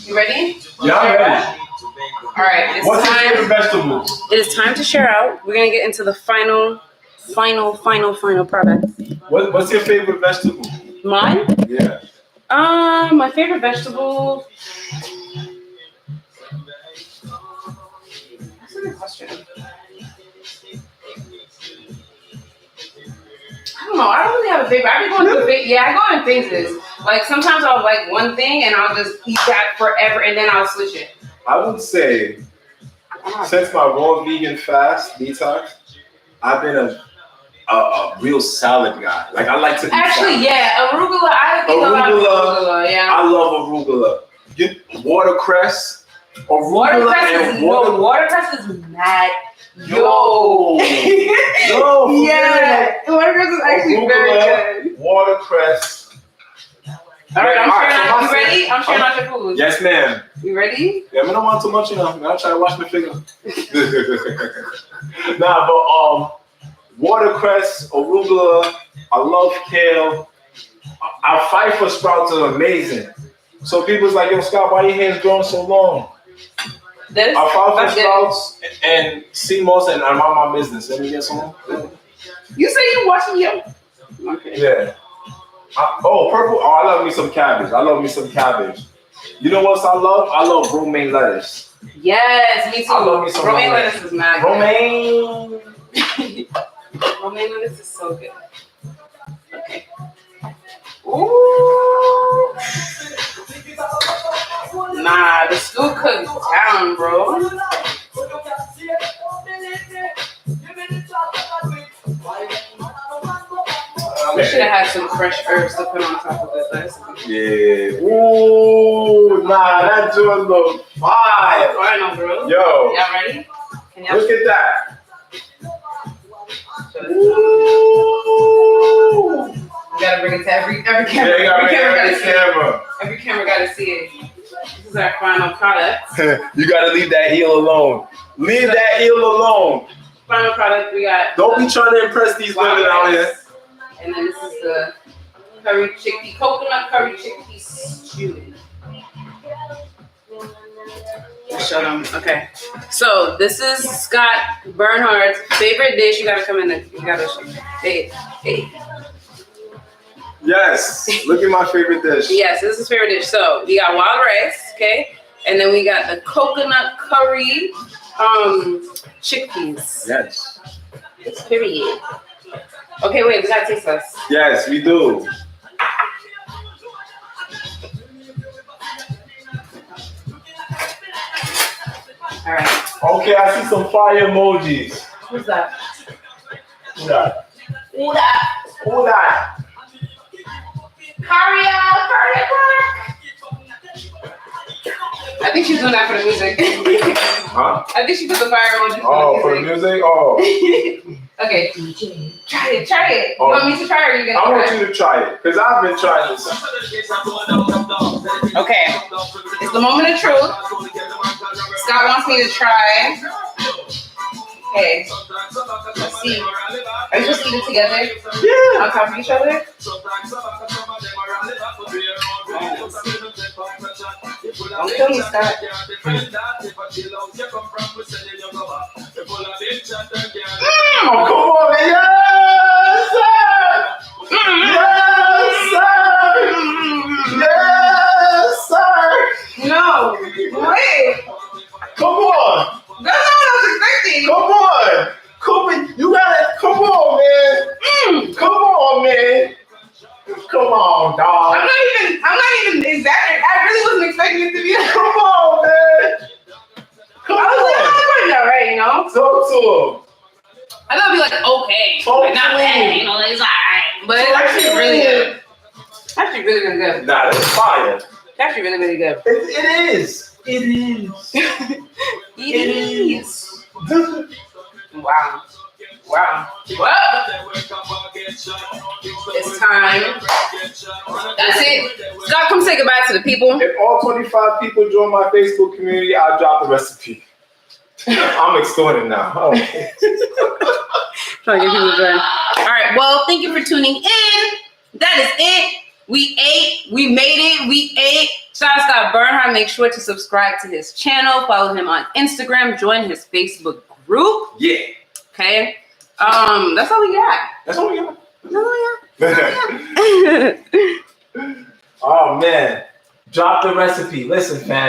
You ready? Yeah, I'm ready. All right. What's your favorite vegetable? It is time to share out. We're gonna get into the final product. What's your favorite vegetable? Mine? Yeah. My favorite vegetable. That's a good question. I don't know. I don't really have a favorite. I be going through I go in phases. Like sometimes I'll like one thing and I'll just eat that forever and then I'll switch it. I would say, since my raw vegan fast detox, I've been a real salad guy. Like I like to eat actually, salad. yeah, arugula. I eat a lot of arugula. Yeah. I love arugula. Watercress. Watercress is mad. Yo. Yeah. Watercress is actually very good. Watercress. All right, I'm sharing out. You ready? I'm sharing out your food. Yes, ma'am. You ready? Yeah, I don't want too much, you know. I'll try to wash my finger. Nah, but watercress, arugula, I love kale. Our fight for sprouts are amazing. So people's like, yo, Scott, why your hair's growing so long? I fight for sprouts and sea moss and I'm on my business. Let me get some. You say you watching you? Okay. Yeah. Purple. Oh, I love me some cabbage. You know what else I love? I love romaine lettuce. Yes, me too. I love me some romaine lettuce is mad good. Romaine lettuce is so good. Okay. Ooh. Nah, the stew cooked down, bro. We should have had some fresh herbs to put on top of this. Yeah. Ooh, nah, that joint look fire. Final, bro. Yo. Y'all ready? Look at that. Ooh. You gotta bring it to every camera. Yeah, Every camera gotta see it. This is our final product. You gotta leave that heel alone. Leave that heel alone. Final product, we got. Don't be trying to impress these women out here. And then this is the coconut curry chickpea stew. Show them. Okay. So this is Scott Bernhardt's favorite dish. You gotta come in and you gotta show. Hey. Yes. Look at my favorite dish. Yes, this is his favorite dish. So we got wild rice, okay? And then we got the coconut curry chickpeas. Yes. Period. Okay, wait, we gotta taste this. Yes, we do. All right. Okay, I see some fire emojis. Who's that? Who that? Caria. I think she's doing that for the music. Huh? I think she put the fire emoji For the music? Oh. Okay. Try it. You want me to try or are you gonna I want you to try it, because I've been trying this. Okay. It's the moment of truth. Scott wants me to try. Okay. Let's see. Are you supposed to eat it together? Yeah. On top of each other? Don't kill me, Scott. Oh, come on, man. Yes, sir. Yes, sir. No. Wait. Come on. That's not what I was expecting. Come on. You gotta, come on, man. Come on, man. Come on, dog. I'm not even exaggerating. I really wasn't expecting it to be that. Come on, man. Come on. All right, you know? Talk to him. I thought it'd be like, okay. Talk Like, not to bad, him. you know, it's alright. But it's actually really good. Actually really, really good. Nah, that's fire. It's actually really, really good. It is. It is. Wow. Well, it's time. That's it. Scott, come say goodbye to the people. If all 25 people join my Facebook community, I'll drop the recipe. I'm extorting now. Oh. Trying to get people to join. All right. Well, thank you for tuning in. That is it. We ate. We made it. We ate. Shout out Scott Bernhardt. Make sure to subscribe to his channel. Follow him on Instagram. Join his Facebook group. Yeah. Okay. That's all we got. That's all we got. That's all we got. Oh man. Drop the recipe. Listen, fam.